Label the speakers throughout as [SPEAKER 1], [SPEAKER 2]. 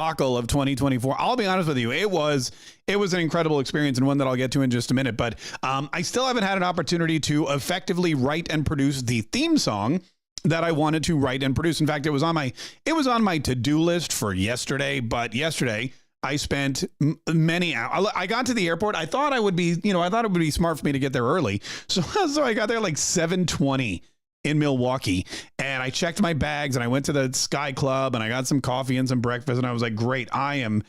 [SPEAKER 1] debacle of 2024. I'll be honest with you. It was an incredible experience, and one that I'll get to in just a minute. But I still haven't had an opportunity to effectively write and produce the theme song that I wanted to write and produce. In fact, it was on my to-do list for yesterday. But yesterday I spent many hours. I got to the airport. I thought it would be smart for me to get there early. So I got there like 7:20 in Milwaukee, and I checked my bags, and I went to the Sky Club, and I got some coffee and some breakfast, and I was like, great, I am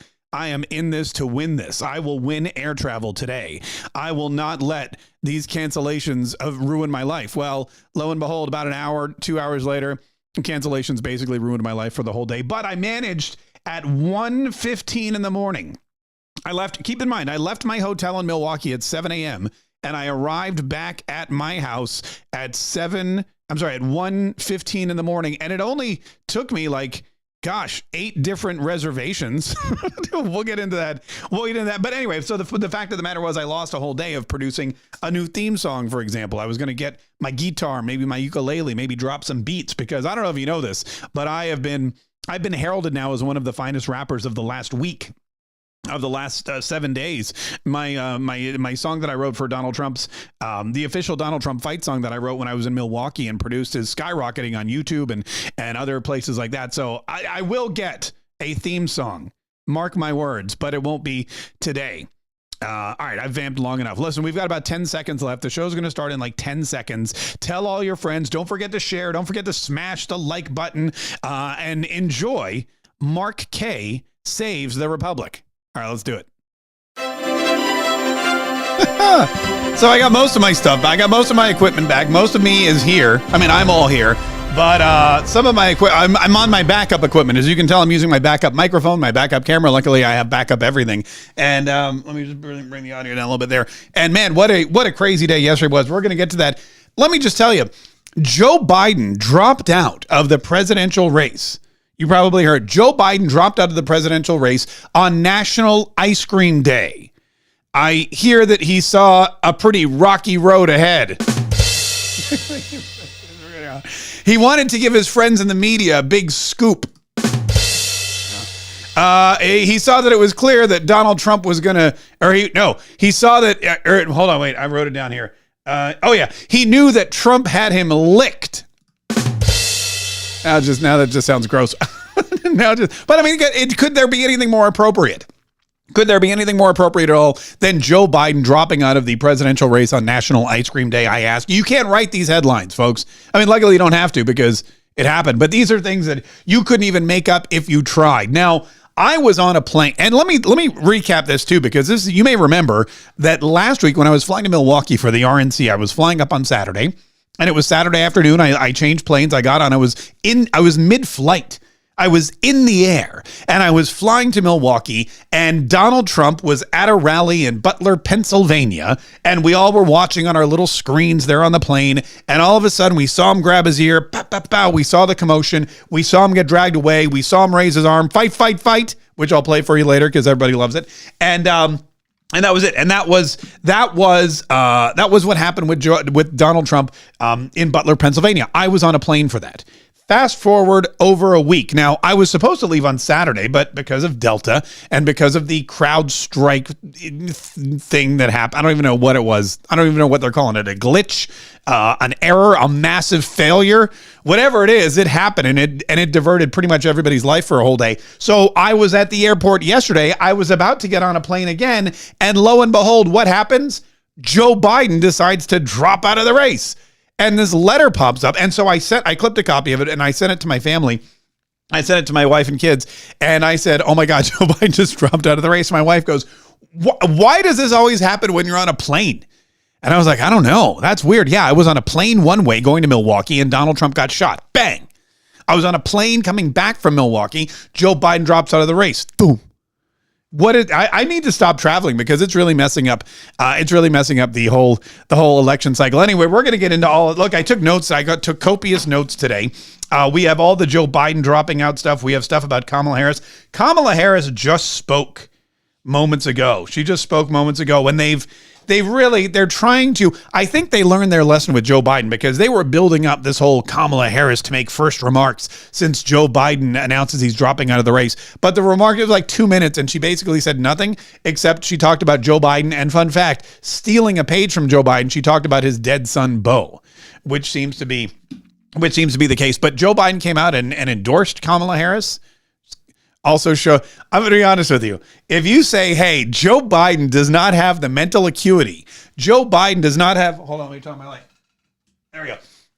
[SPEAKER 1] in this to win this. I will win air travel today. I will not let these cancellations ruin my life. Well, lo and behold, about an hour, 2 hours later, cancellations basically ruined my life for the whole day. But I managed at 1:15 in the morning. Keep in mind, I left my hotel in Milwaukee at 7 a.m., and I arrived back at my house at 1:15 in the morning. And it only took me 8 different reservations. We'll get into that. But anyway, so the fact of the matter was I lost a whole day of producing a new theme song, for example. I was going to get my guitar, maybe my ukulele, maybe drop some beats, because I don't know if you know this, but I've been heralded now as one of the finest rappers of the last week. Of the last 7 days. My song that I wrote for Donald Trump's, the official Donald Trump fight song that I wrote when I was in Milwaukee and produced, is skyrocketing on YouTube and other places like that. So I will get a theme song, mark my words, but it won't be today. All right, I've vamped long enough. Listen, we've got about 10 seconds left. The show's going to start in 10 seconds. Tell all your friends. Don't forget to share. Don't forget to smash the like button and enjoy Mark K. Saves the Republic. All right, let's do it. So I got most of my stuff. I got most of my equipment back. Most of me is here. I mean, I'm all here. But some of my equipment, I'm on my backup equipment. As you can tell, I'm using my backup microphone, my backup camera. Luckily, I have backup everything. And let me just bring the audio down a little bit there. And man, what a crazy day yesterday was. We're going to get to that. Let me just tell you, Joe Biden dropped out of the presidential race. You probably heard Joe Biden dropped out of the presidential race on National Ice Cream Day. I hear that he saw a pretty rocky road ahead. He wanted to give his friends in the media a big scoop. He saw that it was clear that Donald Trump was going to, he saw that, hold on, wait, I wrote it down here. He knew that Trump had him licked. Now that just sounds gross. But I mean, could there be anything more appropriate? Could there be anything more appropriate at all than Joe Biden dropping out of the presidential race on National Ice Cream Day? I ask. You can't write these headlines, folks. I mean, luckily you don't have to because it happened. But these are things that you couldn't even make up if you tried. Now, I was on a plane, and let me recap this too, because you may remember that last week when I was flying to Milwaukee for the RNC, I was flying up on Saturday. And it was Saturday afternoon. I changed planes. I got on. I was mid-flight. I was in the air, and I was flying to Milwaukee, and Donald Trump was at a rally in Butler, Pennsylvania, and we all were watching on our little screens there on the plane, and all of a sudden we saw him grab his ear. Pow, pow, pow. We saw the commotion. We saw him get dragged away. We saw him raise his arm. Fight, fight, fight, which I'll play for you later because everybody loves it. And that was it. And that was what happened with Donald Trump in Butler, Pennsylvania. I was on a plane for that. Fast forward over a week. Now, I was supposed to leave on Saturday, but because of Delta and because of the crowd strike thing that happened, I don't even know what it was. I don't even know what they're calling it. A glitch, an error, a massive failure, whatever it is, it happened and it diverted pretty much everybody's life for a whole day. So I was at the airport yesterday. I was about to get on a plane again. And lo and behold, what happens? Joe Biden decides to drop out of the race. And this letter pops up. And so I clipped a copy of it and I sent it to my family. I sent it to my wife and kids. And I said, oh my God, Joe Biden just dropped out of the race. My wife goes, why does this always happen when you're on a plane? And I was like, I don't know. That's weird. Yeah, I was on a plane one way going to Milwaukee and Donald Trump got shot. Bang. I was on a plane coming back from Milwaukee. Joe Biden drops out of the race. Boom. I need to stop traveling because it's really messing up. It's really messing up the whole election cycle. Anyway, we're going to get into all. Look, I took notes. Took copious notes today. We have all the Joe Biden dropping out stuff. We have stuff about Kamala Harris. Kamala Harris just spoke moments ago. She just spoke moments ago, and they've they're trying to, I think they learned their lesson with Joe Biden, because they were building up this whole Kamala Harris to make first remarks since Joe Biden announces he's dropping out of the race. But the remark was like 2 minutes, and she basically said nothing except she talked about Joe Biden. And fun fact, stealing a page from Joe Biden, she talked about his dead son, Beau, which seems to be the case. But Joe Biden came out and endorsed Kamala Harris. Also I'm going to be honest with you. If you say, hey, Joe Biden does not have the mental acuity, Joe Biden does not have, hold on, let me turn my light. There we go.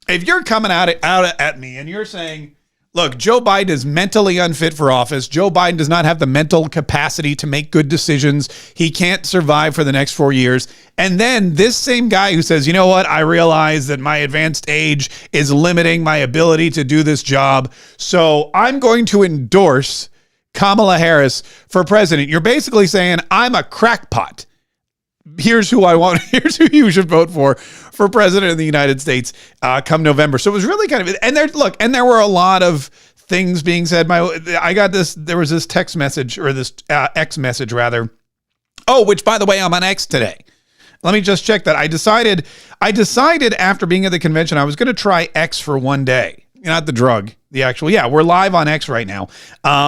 [SPEAKER 1] If you're coming out at me and you're saying, look, Joe Biden is mentally unfit for office. Joe Biden does not have the mental capacity to make good decisions. He can't survive for the next 4 years. And then this same guy who says, you know what? I realize that my advanced age is limiting my ability to do this job, so I'm going to endorse Kamala Harris for president. You're basically saying, I'm a crackpot. Here's who I want. Here's who you should vote for president of the United States come November. So it was really kind of, and there were a lot of things being said. There was this text message, or this X message rather. Oh, which by the way, I'm on X today. Let me just check that. I decided after being at the convention, I was going to try X for one day. Not the drug, the actual. Yeah, we're live on X right now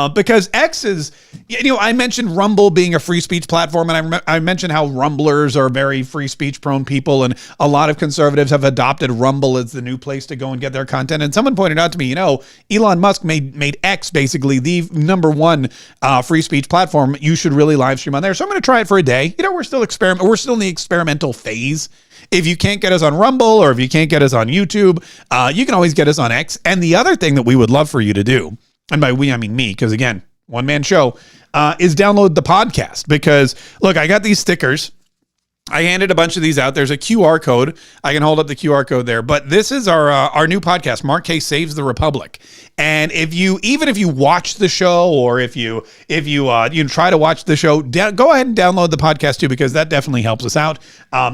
[SPEAKER 1] because X is, I mentioned Rumble being a free speech platform, and I mentioned how Rumblers are very free speech prone people, and a lot of conservatives have adopted Rumble as the new place to go and get their content. And someone pointed out to me, Elon Musk made X basically the number one free speech platform. You should really live stream on there. So I'm going to try it for a day. We're still in the experimental phase. If you can't get us on Rumble, or if you can't get us on YouTube, you can always get us on X. And the other thing that we would love for you to do, and by we, I mean me, because again, one-man show, is download the podcast. Because, look, I got these stickers. I handed a bunch of these out. There's a QR code. I can hold up the QR code there. But this is our new podcast, Mark K Saves the Republic. And even if you watch the show, or if you try to watch the show, go ahead and download the podcast too, because that definitely helps us out.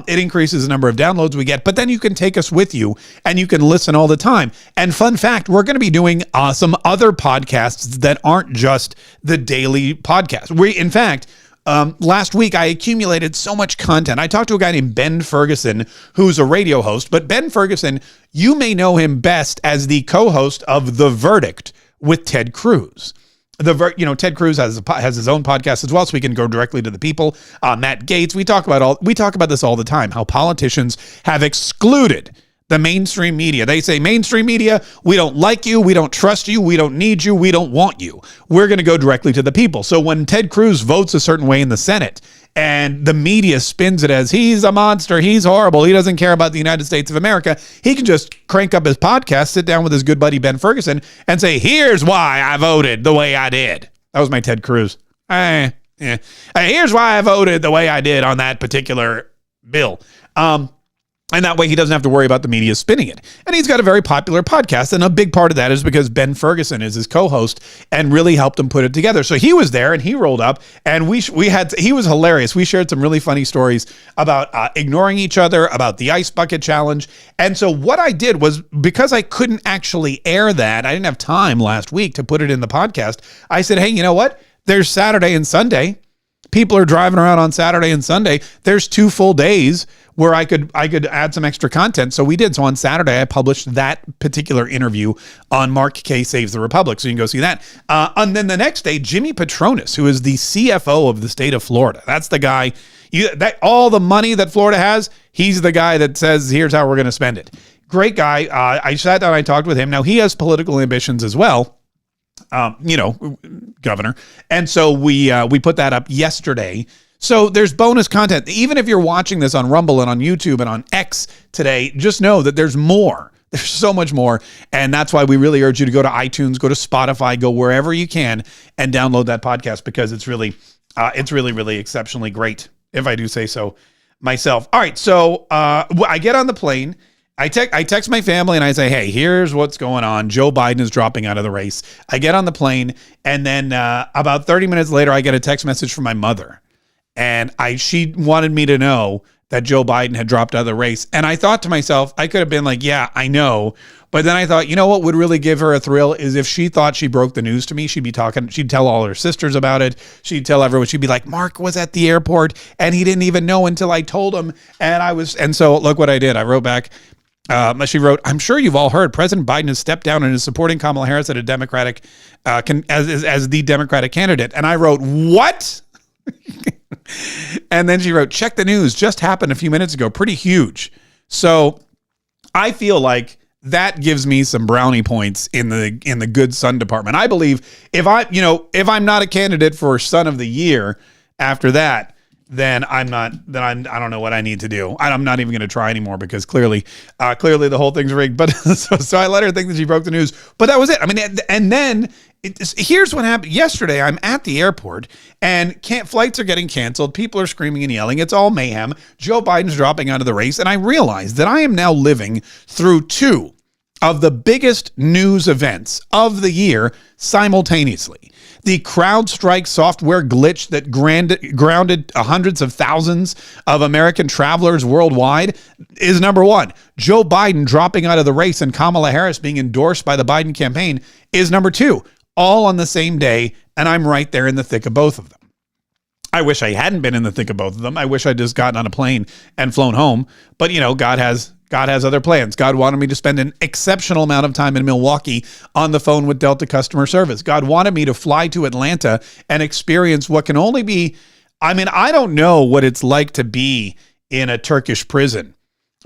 [SPEAKER 1] It increases the number of downloads we get, but then you can take us with you and you can listen all the time. And fun fact, we're going to be doing some other podcasts that aren't just the daily podcast. In fact, last week, I accumulated so much content. I talked to a guy named Ben Ferguson, who's a radio host. But Ben Ferguson, you may know him best as the co-host of The Verdict with Ted Cruz. Ted Cruz has his own podcast as well, so we can go directly to the people. Matt Gaetz, we talk about this all the time, how politicians have excluded the mainstream media. They say, mainstream media, we don't like you, we don't trust you, we don't need you, we don't want you. We're going to go directly to the people. So when Ted Cruz votes a certain way in the Senate, and the media spins it as he's a monster, he's horrible, he doesn't care about the United States of America, he can just crank up his podcast, sit down with his good buddy Ben Ferguson, and say, here's why I voted the way I did. That was my Ted Cruz. Here's why I voted the way I did on that particular bill. And that way he doesn't have to worry about the media spinning it. And he's got a very popular podcast. And a big part of that is because Ben Ferguson is his co-host and really helped him put it together. So he was there and he rolled up, and he was hilarious. We shared some really funny stories about ignoring each other, about the ice bucket challenge. And so what I did was, because I couldn't actually air that, I didn't have time last week to put it in the podcast. I said, hey, you know what? There's Saturday and Sunday. People are driving around on Saturday and Sunday. There's 2 full days where I could add some extra content. So we did. So on Saturday, I published that particular interview on Mark K Saves the Republic. So you can go see that. And then the next day, Jimmy Patronis, who is the CFO of the state of Florida. That's the guy, all the money that Florida has, he's the guy that says, here's how we're going to spend it. Great guy. I sat down, I talked with him. Now he has political ambitions as well. Governor. And so we put that up yesterday. So there's bonus content. Even if you're watching this on Rumble and on YouTube and on X today, just know that there's more. There's so much more. And that's why we really urge you to go to iTunes, go to Spotify, go wherever you can and download that podcast, because it's really, really exceptionally great, if I do say so myself. All right. So I get on the plane. I text my family and I say, hey, here's what's going on. Joe Biden is dropping out of the race. I get on the plane, and then about 30 minutes later, I get a text message from my mother. And she wanted me to know that Joe Biden had dropped out of the race. And I thought to myself, I could have been like, yeah, I know. But then I thought, you know what would really give her a thrill is if she thought she broke the news to me, she'd tell all her sisters about it. She'd tell everyone, she'd be like, Mark was at the airport and he didn't even know until I told him. And so look what I did. I wrote back, she wrote, I'm sure you've all heard President Biden has stepped down and is supporting Kamala Harris at a Democratic, as the Democratic candidate. And I wrote, what? And then she wrote, check the news, just happened a few minutes ago. Pretty huge. So I feel like that gives me some brownie points in the good son department. I believe if I'm not a candidate for son of the year after that, then I don't know what I need to do. I'm not even going to try anymore because clearly the whole thing's rigged. But so I let her think that she broke the news, but that was it. I mean, and then here's what happened yesterday. I'm at the airport and flights are getting canceled. People are screaming and yelling. It's all mayhem. Joe Biden's dropping out of the race. And I realized that I am now living through two of the biggest news events of the year simultaneously. The CrowdStrike software glitch that grounded hundreds of thousands of American travelers worldwide is number one. Joe Biden dropping out of the race and Kamala Harris being endorsed by the Biden campaign is number two, all on the same day, and I'm right there in the thick of both of them. I wish I hadn't been in the thick of both of them. I wish I'd just gotten on a plane and flown home, but God has other plans. God wanted me to spend an exceptional amount of time in Milwaukee on the phone with Delta customer service. God wanted me to fly to Atlanta and experience what can only be, I don't know what it's like to be in a Turkish prison,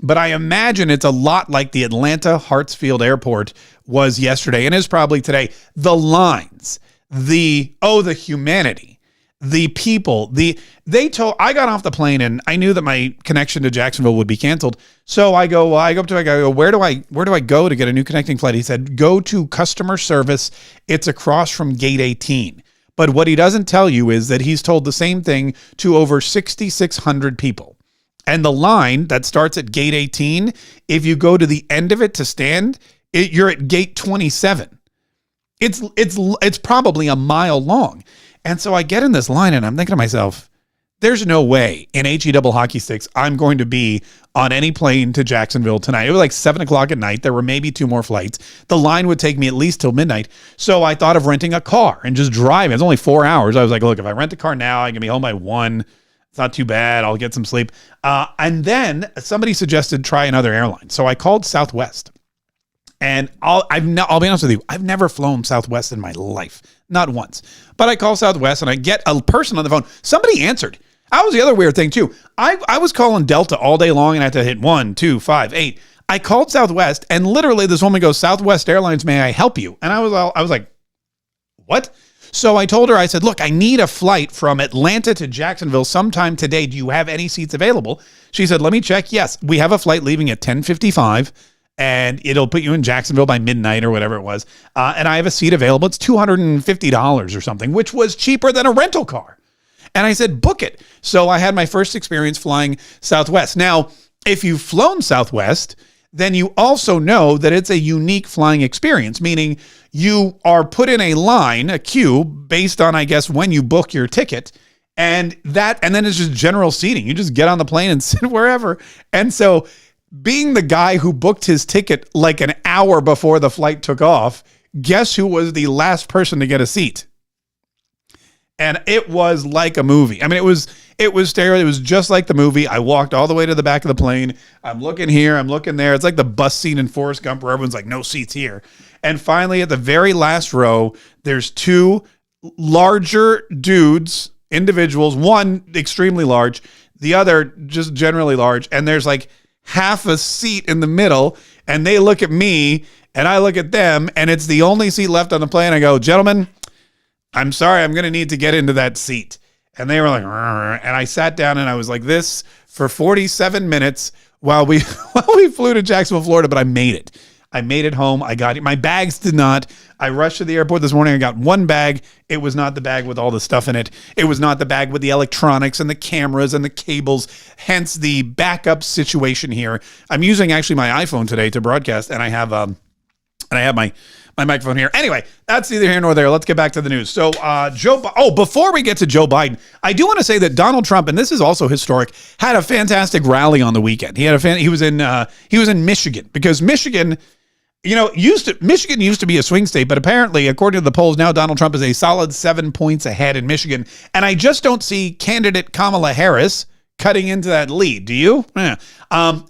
[SPEAKER 1] but I imagine it's a lot like the Atlanta Hartsfield Airport was yesterday and is probably today. The lines, the humanity. The people, I got off the plane and I knew that my connection to Jacksonville would be canceled. So I go up to him, I go, where do I go to get a new connecting flight? He said, go to customer service. It's across from gate 18. But what he doesn't tell you is that he's told the same thing to over 6,600 people. And the line that starts at gate 18, if you go to the end of it to stand, you're at gate 27. It's probably a mile long. And so I get in this line and I'm thinking to myself, there's no way in HE double hockey sticks I'm going to be on any plane to Jacksonville tonight. It was like 7:00 at night. There were maybe two more flights. The line would take me at least till midnight. So I thought of renting a car and just driving. It's only 4 hours. I was like, look, if I rent a car now, I can be home by 1. It's not too bad. I'll get some sleep. And then somebody suggested try another airline. So I called Southwest. And I'll be honest with you, I've never flown Southwest in my life. Not once. But I call Southwest and I get a person on the phone. Somebody answered. That was the other weird thing too. I was calling Delta all day long and I had to hit 1, 2, 5, 8. I called Southwest and literally this woman goes, Southwest Airlines, may I help you? And I was like, what? So I told her, I said, look, I need a flight from Atlanta to Jacksonville sometime today. Do you have any seats available? She said, let me check. Yes, we have a flight leaving at 10:55. And it'll put you in Jacksonville by midnight or whatever it was. And I have a seat available. It's $250 or something, which was cheaper than a rental car. And I said, book it. So I had my first experience flying Southwest. Now, if you've flown Southwest, then you also know that it's a unique flying experience, meaning you are put in a line, a queue, based on, I guess, when you book your ticket. And then it's just general seating. You just get on the plane and sit wherever. And so being the guy who booked his ticket like an hour before the flight took off, guess who was the last person to get a seat? And it was like a movie. I mean, it was sterile. It was just like the movie. I walked all the way to the back of the plane. I'm looking here. I'm looking there. It's like the bus scene in Forrest Gump where everyone's like, no seats here. And finally, at the very last row, there's two larger dudes, individuals, one extremely large, the other just generally large. And there's like half a seat in the middle, and they look at me and I look at them, and it's the only seat left on the plane. I go, gentlemen, I'm sorry, I'm going to need to get into that seat. And they were like, "Rrr," and I sat down and I was like this for 47 minutes while we flew to Jacksonville, Florida, but I made it. I made it home. I got it. My bags did not. I rushed to the airport this morning. I got one bag. It was not the bag with all the stuff in it. It was not the bag with the electronics and the cameras and the cables, hence the backup situation here. I'm using actually my iPhone today to broadcast, and I have my my microphone here. Anyway, that's neither here nor there. Let's get back to the news. So before we get to Joe Biden, I do want to say that Donald Trump, and this is also historic, had a fantastic rally on the weekend. He was in Michigan, because Michigan, Michigan used to be a swing state, but apparently, according to the polls, now Donald Trump is a solid 7 points ahead in Michigan. And I just don't see candidate Kamala Harris cutting into that lead. Do you? Yeah.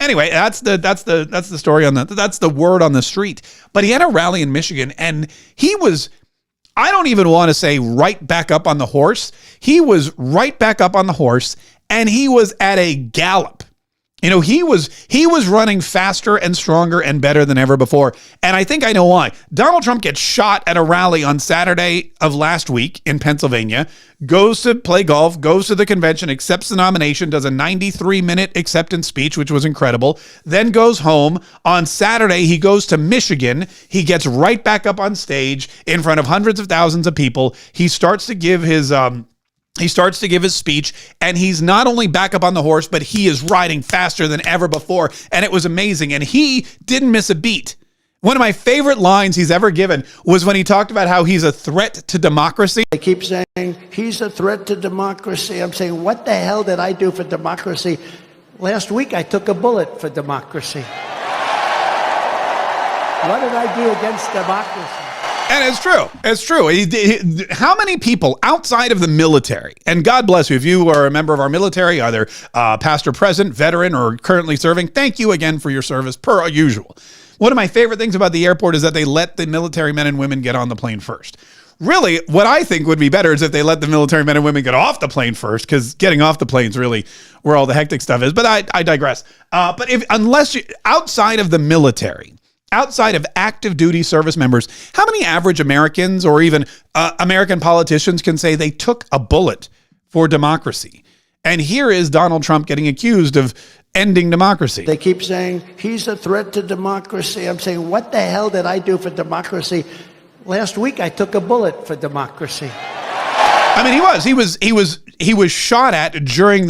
[SPEAKER 1] Anyway, that's the story that's the word on the street. But he had a rally in Michigan, and he was, I don't even want to say right back up on the horse. He was right back up on the horse, and he was at a gallop. He was running faster and stronger and better than ever before. And I think I know why. Donald Trump gets shot at a rally on Saturday of last week in Pennsylvania, goes to play golf, goes to the convention, accepts the nomination, does a 93-minute acceptance speech, which was incredible, then goes home. On Saturday, he goes to Michigan. He gets right back up on stage in front of hundreds of thousands of people. He starts to give his speech, and he's not only back up on the horse, but he is riding faster than ever before. And it was amazing. And he didn't miss a beat. One of my favorite lines he's ever given was when he talked about how he's a threat to democracy.
[SPEAKER 2] They keep saying he's a threat to democracy. I'm saying, what the hell did I do for democracy? Last week, I took a bullet for democracy. What did I do against democracy?
[SPEAKER 1] And it's true. It's true. How many people outside of the military, and God bless you if you are a member of our military, either past or present, veteran, or currently serving, thank you again for your service, per usual. One of my favorite things about the airport is that they let the military men and women get on the plane first. Really, what I think would be better is if they let the military men and women get off the plane first, because getting off the plane is really where all the hectic stuff is. But I digress. But unless you outside of the military, outside of active duty service members, how many average Americans or even American politicians can say they took a bullet for democracy? And here is Donald Trump getting accused of ending democracy.
[SPEAKER 2] They keep saying he's a threat to democracy. I'm saying, what the hell did I do for democracy? Last week, I took a bullet for democracy.
[SPEAKER 1] I mean, he was shot at during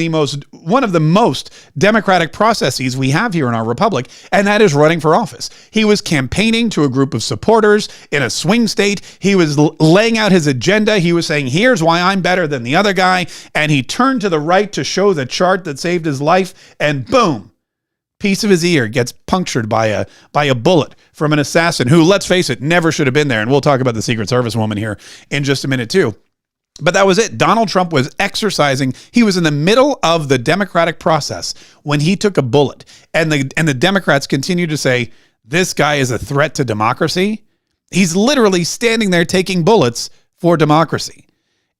[SPEAKER 1] one of the most democratic processes we have here in our republic, and that is running for office. He was campaigning to a group of supporters in a swing state. He was laying out his agenda. He was saying, here's why I'm better than the other guy. And he turned to the right to show the chart that saved his life, and boom, piece of his ear gets punctured by a bullet from an assassin who, let's face it, never should have been there. And we'll talk about the Secret Service woman here in just a minute too. But that was it. Donald Trump was exercising. He was in the middle of the democratic process when he took a bullet. And the Democrats continue to say, this guy is a threat to democracy. He's literally standing there taking bullets for democracy.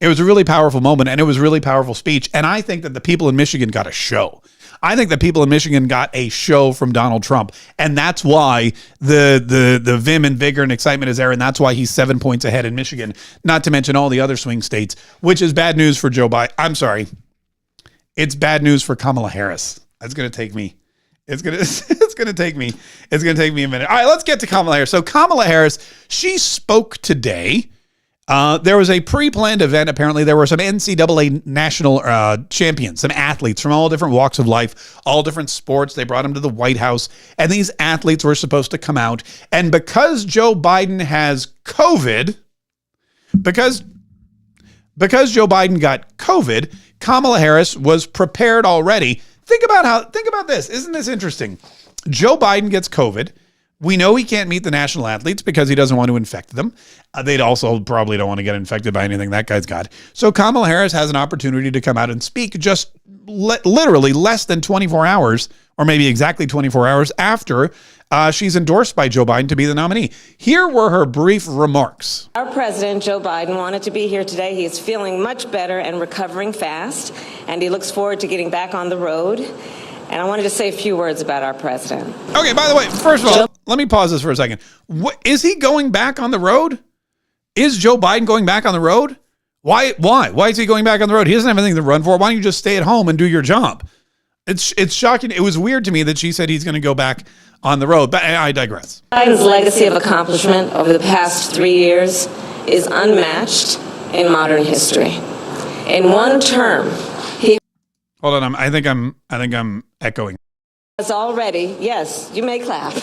[SPEAKER 1] It was a really powerful moment, and it was a really powerful speech. And I think that the people in Michigan got a show. I think that people in Michigan got a show from Donald Trump, and that's why the vim and vigor and excitement is there, and that's why he's 7 points ahead in Michigan, not to mention all the other swing states, which is bad news for Joe Biden. I'm sorry. It's bad news for Kamala Harris. It's going to take me a minute. All right, let's get to Kamala Harris. So Kamala Harris, she spoke today. There was a pre-planned event. Apparently, there were some NCAA national champions, some athletes from all different walks of life, all different sports. They brought them to the White House, and these athletes were supposed to come out. And because Joe Biden has COVID, because Joe Biden got COVID, Kamala Harris was prepared already. Think about this. Isn't this interesting? Joe Biden gets COVID. We know he can't meet the national athletes because he doesn't want to infect them. They'd also probably don't want to get infected by anything that guy's got. So Kamala Harris has an opportunity to come out and speak just literally less than 24 hours, or maybe exactly 24 hours after she's endorsed by Joe Biden to be the nominee. Here were her brief remarks.
[SPEAKER 3] Our president, Joe Biden, wanted to be here today. He is feeling much better and recovering fast, and he looks forward to getting back on the road. And I wanted to say a few words about our president.
[SPEAKER 1] Okay, by the way, first of all, let me pause this for a second. Is he going back on the road? Is Joe Biden going back on the road? Why? Why is he going back on the road? He doesn't have anything to run for. Why don't you just stay at home and do your job? It's shocking. It was weird to me that she said he's going to go back on the road, but I digress.
[SPEAKER 3] Biden's legacy of accomplishment over the past 3 years is unmatched in modern history. In one term, he...
[SPEAKER 1] Hold on, I think I'm echoing.
[SPEAKER 3] has already, yes, you may clap.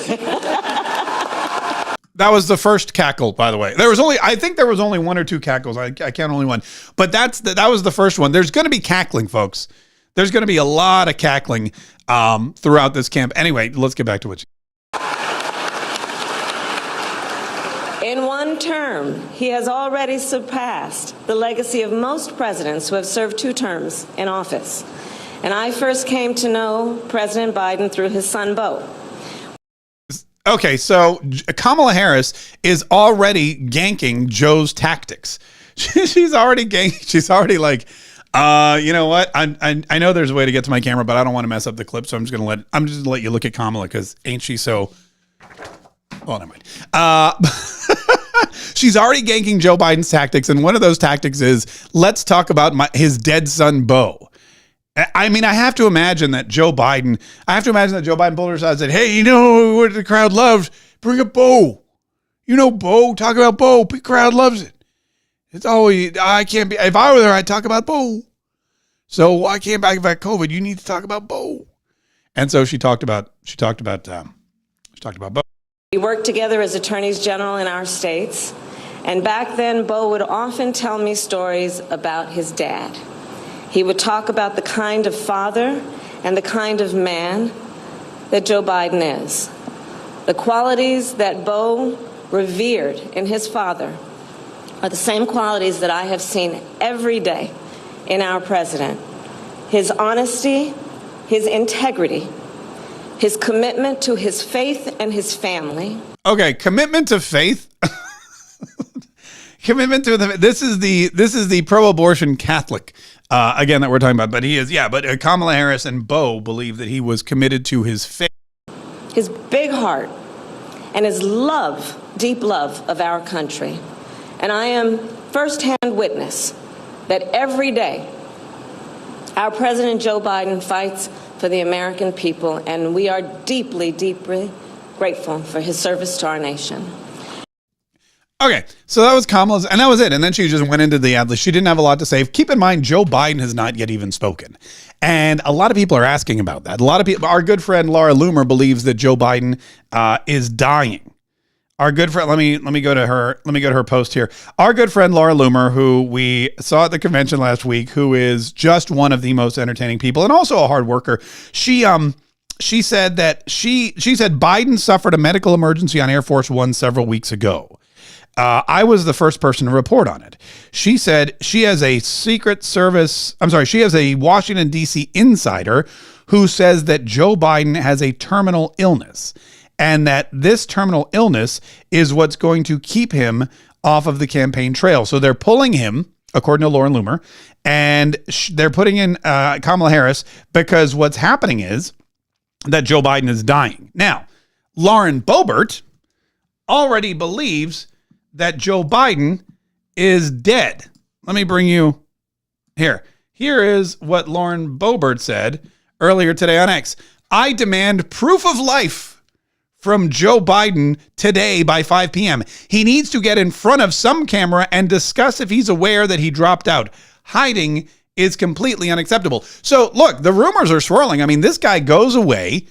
[SPEAKER 1] That was the first cackle, by the way. I think there was only one or two cackles. I count only one, but that was the first one. There's going to be cackling, folks. There's going to be a lot of cackling throughout this camp. Anyway, let's get back to what.
[SPEAKER 3] In one term, he has already surpassed the legacy of most presidents who have served 2 terms in office. And I first came to know President Biden through his son, Beau.
[SPEAKER 1] Okay, so Kamala Harris is already ganking Joe's tactics. She's already ganking. She's already like, you know what? I know there's a way to get to my camera, but I don't want to mess up the clip, so I'm just gonna let you look at Kamala because ain't she so? Oh, never mind. She's already ganking Joe Biden's tactics, and one of those tactics is let's talk about his dead son, Beau. I mean, I have to imagine that Joe Biden pulled her aside and said, hey, you know what the crowd loves? Bring up Beau. You know Beau, talk about Beau. The crowd loves it. It's always, I can't be, if I were there, I'd talk about Beau. So I can't back about COVID. You need to talk about Beau. And so she talked about Beau.
[SPEAKER 3] We worked together as attorneys general in our states. And back then, Beau would often tell me stories about his dad. He would talk about the kind of father and the kind of man that Joe Biden is. The qualities that Beau revered in his father are the same qualities that I have seen every day in our president. His honesty, his integrity, his commitment to his faith and his family.
[SPEAKER 1] Okay, commitment to faith. Commitment to the. This is the pro-abortion Catholic. Again, that we're talking about, but he is, but Kamala Harris and Beau believe that he was committed to his faith.
[SPEAKER 3] His big heart and his love, deep love of our country. And I am firsthand witness that every day our President Joe Biden fights for the American people, and we are deeply, deeply grateful for his service to our nation.
[SPEAKER 1] Okay, so that was Kamala's, and that was it. And then she just went into the ad list. She didn't have a lot to say. Keep in mind, Joe Biden has not yet even spoken. And a lot of people are asking about that. A lot of people, our good friend Laura Loomer believes that Joe Biden is dying. Our good friend, let me go to her post here. Our good friend Laura Loomer, who we saw at the convention last week, who is just one of the most entertaining people and also a hard worker. She said that she said Biden suffered a medical emergency on Air Force One several weeks ago. I was the first person to report on it. She said she has a she has a Washington, D.C. insider who says that Joe Biden has a terminal illness and that this terminal illness is what's going to keep him off of the campaign trail. So they're pulling him, according to Lauren Loomer, and they're putting in Kamala Harris because what's happening is that Joe Biden is dying. Now, Lauren Boebert already believes that Joe Biden is dead. Let me bring you here. Here is what Lauren Boebert said earlier today on X. I demand proof of life from Joe Biden today by 5 p.m. He needs to get in front of some camera and discuss if he's aware that he dropped out. Hiding is completely unacceptable. So look, the rumors are swirling. I mean, this guy goes away.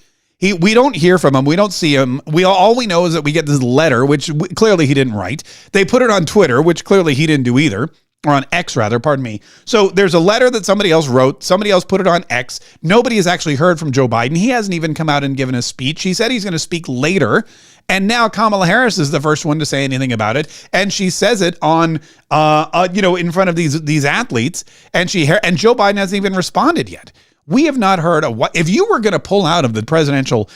[SPEAKER 1] We don't hear from him. We don't see him. All we know is that we get this letter, which clearly he didn't write. They put it on Twitter, which clearly he didn't do either, or on X rather, pardon me. So there's a letter that somebody else wrote. Somebody else put it on X. Nobody has actually heard from Joe Biden. He hasn't even come out and given a speech. He said he's going to speak later. And now Kamala Harris is the first one to say anything about it. And she says it on, in front of these athletes. And Joe Biden hasn't even responded yet. We have not heard if you were going to pull out of the presidential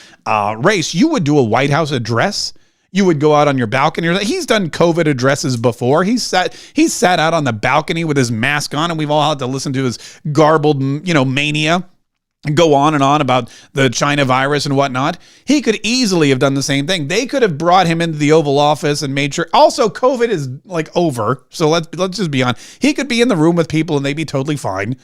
[SPEAKER 1] race, you would do a White House address. You would go out on your balcony. He's done COVID addresses before. He's sat out on the balcony with his mask on, and we've all had to listen to his garbled, mania and go on and on about the China virus and whatnot. He could easily have done the same thing. They could have brought him into the Oval Office and made sure. Also, COVID is over, so let's just be honest. He could be in the room with people and they'd be totally fine.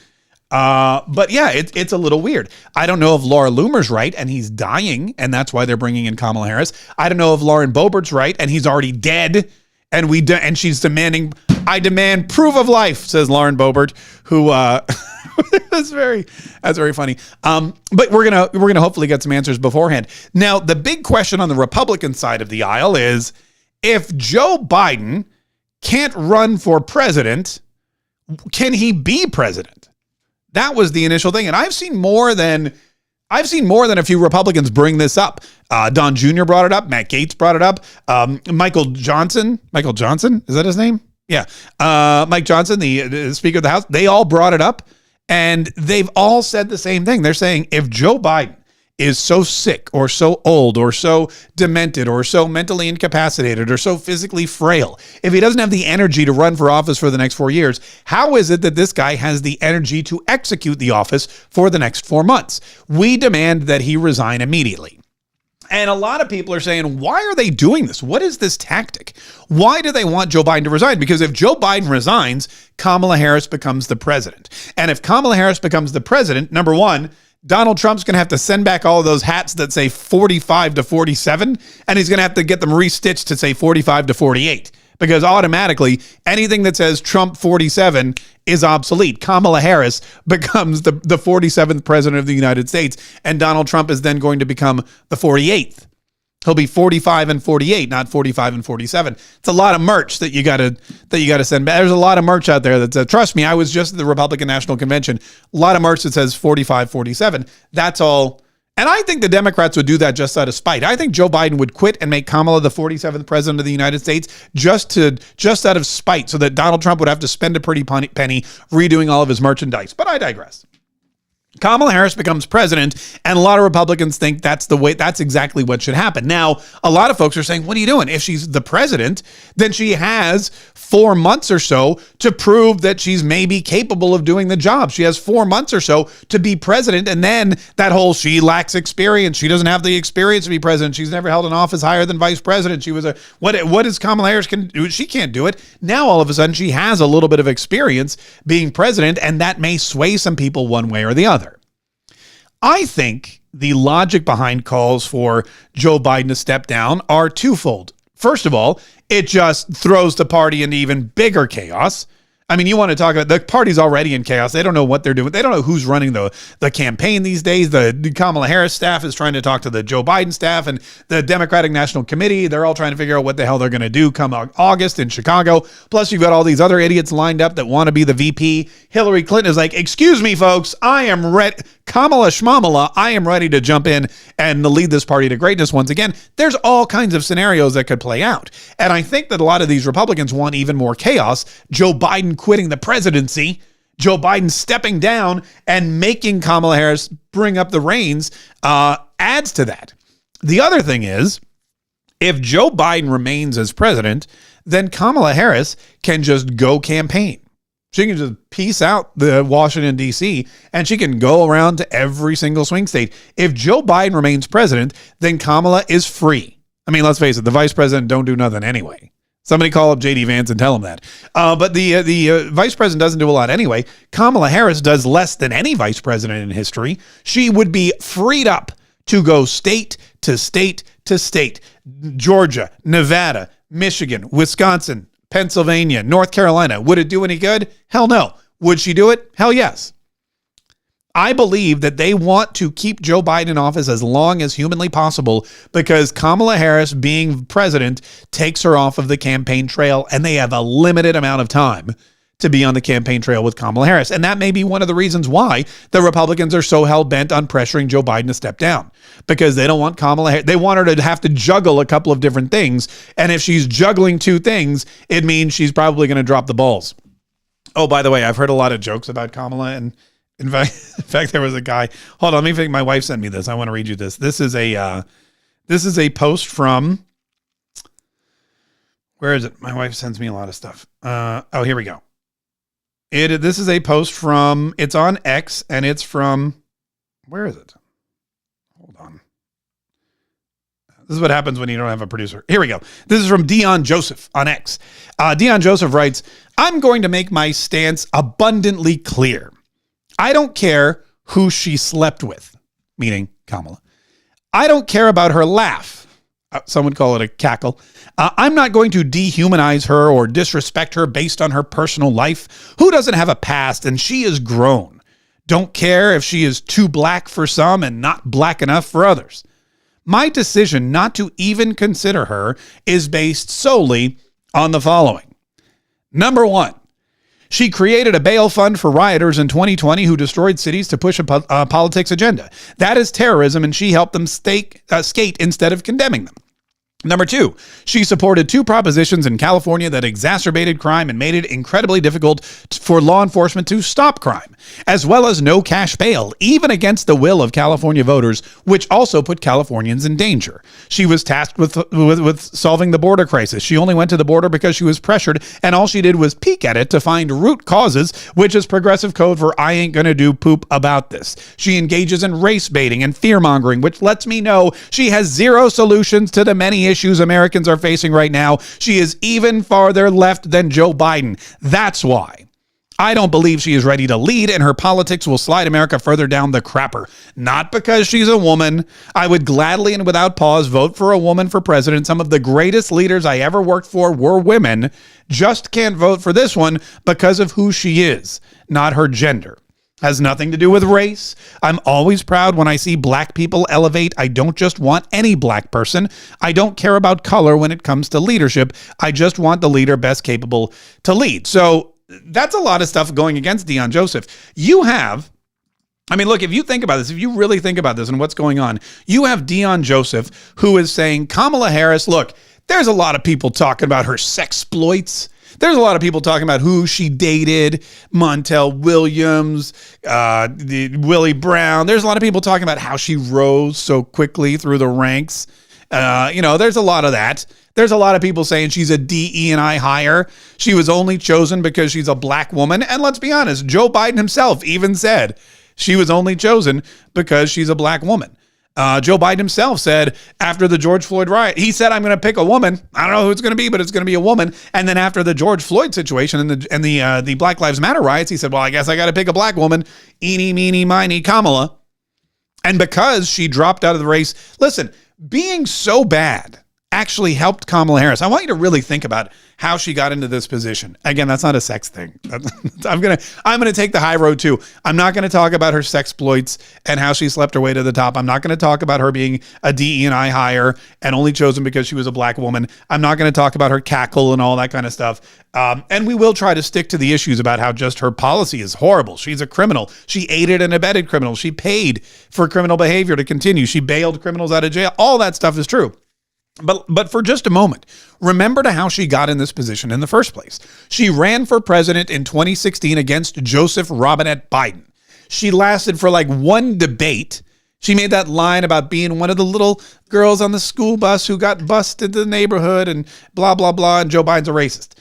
[SPEAKER 1] But yeah, it's a little weird. I don't know if Laura Loomer's right and he's dying and that's why they're bringing in Kamala Harris. I don't know if Lauren Boebert's right and he's already dead and she's demanding, I demand proof of life, says Lauren Boebert, who, that's very funny. But we're going to hopefully get some answers beforehand. Now, the big question on the Republican side of the aisle is if Joe Biden can't run for president, can he be president? That was the initial thing. And I've seen more than a few Republicans bring this up. Don Jr. brought it up. Matt Gaetz brought it up. Michael Johnson, is that his name? Yeah. Mike Johnson, the Speaker of the House, they all brought it up, and they've all said the same thing. They're saying if Joe Biden is so sick or so old or so demented or so mentally incapacitated or so physically frail, if he doesn't have the energy to run for office for the next 4 years, how is it that this guy has the energy to execute the office for the next 4 months? We demand that he resign immediately. And a lot of people are saying, why are they doing this? What is this tactic? Why do they want Joe Biden to resign? Because if Joe Biden resigns, Kamala Harris becomes the president. And if Kamala Harris becomes the president, number one, Donald Trump's going to have to send back all of those hats that say 45 to 47, and he's going to have to get them restitched to say 45 to 48, because automatically anything that says Trump 47 is obsolete. Kamala Harris becomes the 47th president of the United States, and Donald Trump is then going to become the 48th. He'll be 45 and 48, not 45 and 47. It's a lot of merch that you got to send back. There's a lot of merch out there that trust me, I was just at the Republican National Convention. A lot of merch that says 45, 47. That's all. And I think the Democrats would do that just out of spite. I think Joe Biden would quit and make Kamala the 47th president of the United States just out of spite, so that Donald Trump would have to spend a pretty penny redoing all of his merchandise. But I digress. Kamala Harris becomes president, and a lot of Republicans think that's exactly what should happen. Now, a lot of folks are saying, what are you doing? If she's the president, then she has 4 months or so to prove that she's maybe capable of doing the job. She has 4 months or so to be president, and then that whole she lacks experience. She doesn't have the experience to be president. She's never held an office higher than vice president. She was what is Kamala Harris can do? She can't do it. Now, all of a sudden, she has a little bit of experience being president, and that may sway some people one way or the other. I think the logic behind calls for Joe Biden to step down are twofold. First of all, it just throws the party into even bigger chaos. I mean, you want to talk about the party's already in chaos. They don't know what they're doing. They don't know who's running the campaign these days. The Kamala Harris staff is trying to talk to the Joe Biden staff, and the Democratic National Committee, they're all trying to figure out what the hell they're going to do come August in Chicago. Plus, you've got all these other idiots lined up that want to be the VP. Hillary Clinton is like, excuse me, folks, I am ready. Kamala Schmamala, I am ready to jump in and lead this party to greatness once again. There's all kinds of scenarios that could play out. And I think that a lot of these Republicans want even more chaos. Joe Biden quitting the presidency, Joe Biden stepping down and making Kamala Harris bring up the reins adds to that. The other thing is, if Joe Biden remains as president, then Kamala Harris can just go campaign. She can just piece out the Washington, D.C., and she can go around to every single swing state. If Joe Biden remains president, then Kamala is free. I mean, let's face it, the vice president don't do nothing anyway. Somebody call up J.D. Vance and tell him that. But the vice president doesn't do a lot anyway. Kamala Harris does less than any vice president in history. She would be freed up to go state to state to state. Georgia, Nevada, Michigan, Wisconsin, Pennsylvania, North Carolina. Would it do any good? Hell no. Would she do it? Hell yes. I believe that they want to keep Joe Biden in office as long as humanly possible because Kamala Harris being president takes her off of the campaign trail, and they have a limited amount of time to be on the campaign trail with Kamala Harris. And that may be one of the reasons why the Republicans are so hell-bent on pressuring Joe Biden to step down, because they don't want Kamala Harris. They want her to have to juggle a couple of different things. And if she's juggling two things, it means she's probably going to drop the balls. Oh, by the way, I've heard a lot of jokes about Kamala, and in fact, there was a guy. Hold on, let me think. My wife sent me this. I want to read you this. This is a post from. Where is it? My wife sends me a lot of stuff. Oh, here we go. This is a post from. It's on X, and it's from. Where is it? Hold on. This is what happens when you don't have a producer. Here we go. This is from Dion Joseph on X. Dion Joseph writes, "I'm going to make my stance abundantly clear. I don't care who she slept with," meaning Kamala. "I don't care about her laugh." Some would call it a cackle. "I'm not going to dehumanize her or disrespect her based on her personal life. Who doesn't have a past, and she is grown? Don't care if she is too black for some and not black enough for others. My decision not to even consider her is based solely on the following. Number one, she created a bail fund for rioters in 2020 who destroyed cities to push a politics agenda. That is terrorism, and she helped them skate instead of condemning them. Number two, she supported 2 propositions in California that exacerbated crime and made it incredibly difficult for law enforcement to stop crime, as well as no cash bail, even against the will of California voters, which also put Californians in danger. She was tasked with solving the border crisis. She only went to the border because she was pressured, and all she did was peek at it to find root causes, which is progressive code for I ain't gonna do poop about this. She engages in race baiting and fear-mongering, which lets me know she has zero solutions to the many issues Americans are facing right now. She is even farther left than Joe Biden. That's why I don't believe she is ready to lead, and her politics will slide America further down the crapper. Not because she's a woman. I would gladly and without pause vote for a woman for president. Some of the greatest leaders I ever worked for were women. Just can't vote for this one because of who she is, not her gender. Has nothing to do with race. I'm always proud when I see black people elevate. I don't just want any black person. I don't care about color when it comes to leadership. I just want the leader best capable to lead. So that's a lot of stuff going against Dion Joseph. Look, if you think about this, if you really think about this and what's going on, you have Dion Joseph who is saying, Kamala Harris, look, there's a lot of people talking about her sexploits. There's a lot of people talking about who she dated, Montel Williams, Willie Brown. There's a lot of people talking about how she rose so quickly through the ranks. There's a lot of that. There's a lot of people saying she's a DE&I hire. She was only chosen because she's a black woman. And let's be honest, Joe Biden himself even said she was only chosen because she's a black woman. Joe Biden himself said after the George Floyd riot, he said, I'm going to pick a woman. I don't know who it's going to be, but it's going to be a woman. And then after the George Floyd situation and the Black Lives Matter riots, he said, well, I guess I got to pick a black woman. Eeny, meeny, miny, Kamala. And because she dropped out of the race, listen, being so bad actually helped Kamala Harris. I want you to really think about how she got into this position. Again, that's not a sex thing. I'm gonna take the high road too. I'm not gonna talk about her sexploits and how she slept her way to the top. I'm not gonna talk about her being a DE&I hire and only chosen because she was a black woman. I'm not gonna talk about her cackle and all that kind of stuff. And we will try to stick to the issues about how just her policy is horrible. She's a criminal. She aided and abetted criminals. She paid for criminal behavior to continue. She bailed criminals out of jail. All that stuff is true. But for just a moment, remember to how she got in this position in the first place. She ran for president in 2016 against Joseph Robinette Biden. She lasted for like one debate. She made that line about being one of the little girls on the school bus who got bused into the neighborhood and blah, blah, blah, and Joe Biden's a racist.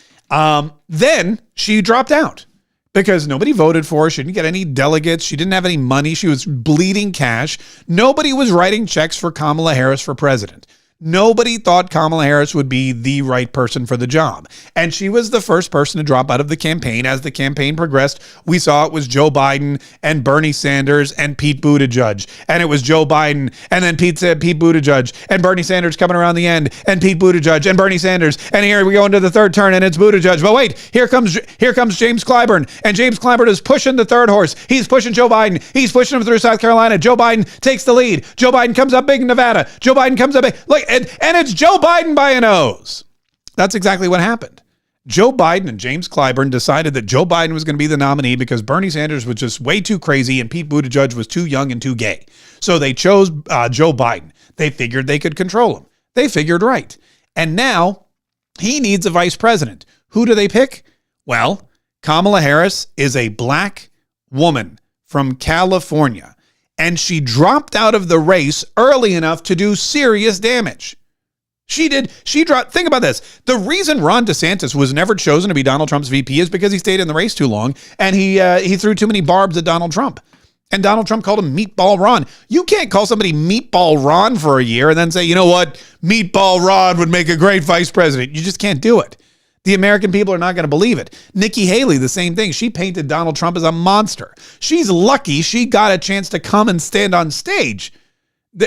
[SPEAKER 1] Then she dropped out because nobody voted for her. She didn't get any delegates. She didn't have any money. She was bleeding cash. Nobody was writing checks for Kamala Harris for president. Nobody thought Kamala Harris would be the right person for the job. And she was the first person to drop out of the campaign. As the campaign progressed, we saw it was Joe Biden and Bernie Sanders and Pete Buttigieg. And it was Joe Biden and then Pete Buttigieg and Bernie Sanders coming around the end and Pete Buttigieg and Bernie Sanders. And here we go into the third turn and it's Buttigieg. But wait, here comes James Clyburn. And James Clyburn is pushing the third horse. He's pushing Joe Biden. He's pushing him through South Carolina. Joe Biden takes the lead. Joe Biden comes up big in Nevada. Joe Biden comes up big. Look, and it's Joe Biden by a nose. That's exactly what happened. Joe Biden and James Clyburn decided that Joe Biden was going to be the nominee because Bernie Sanders was just way too crazy and Pete Buttigieg was too young and too gay. So they chose Joe Biden. They figured they could control him. They figured right. And now he needs a vice president. Who do they pick? Well, Kamala Harris is a black woman from California, and she dropped out of the race early enough to do serious damage. She dropped. Think about this. The reason Ron DeSantis was never chosen to be Donald Trump's VP is because he stayed in the race too long and he threw too many barbs at Donald Trump. And Donald Trump called him Meatball Ron. You can't call somebody Meatball Ron for a year and then say, you know what, Meatball Ron would make a great vice president. You just can't do it. The American people are not going to believe it. Nikki Haley, the same thing. She painted Donald Trump as a monster. She's lucky she got a chance to come and stand on stage.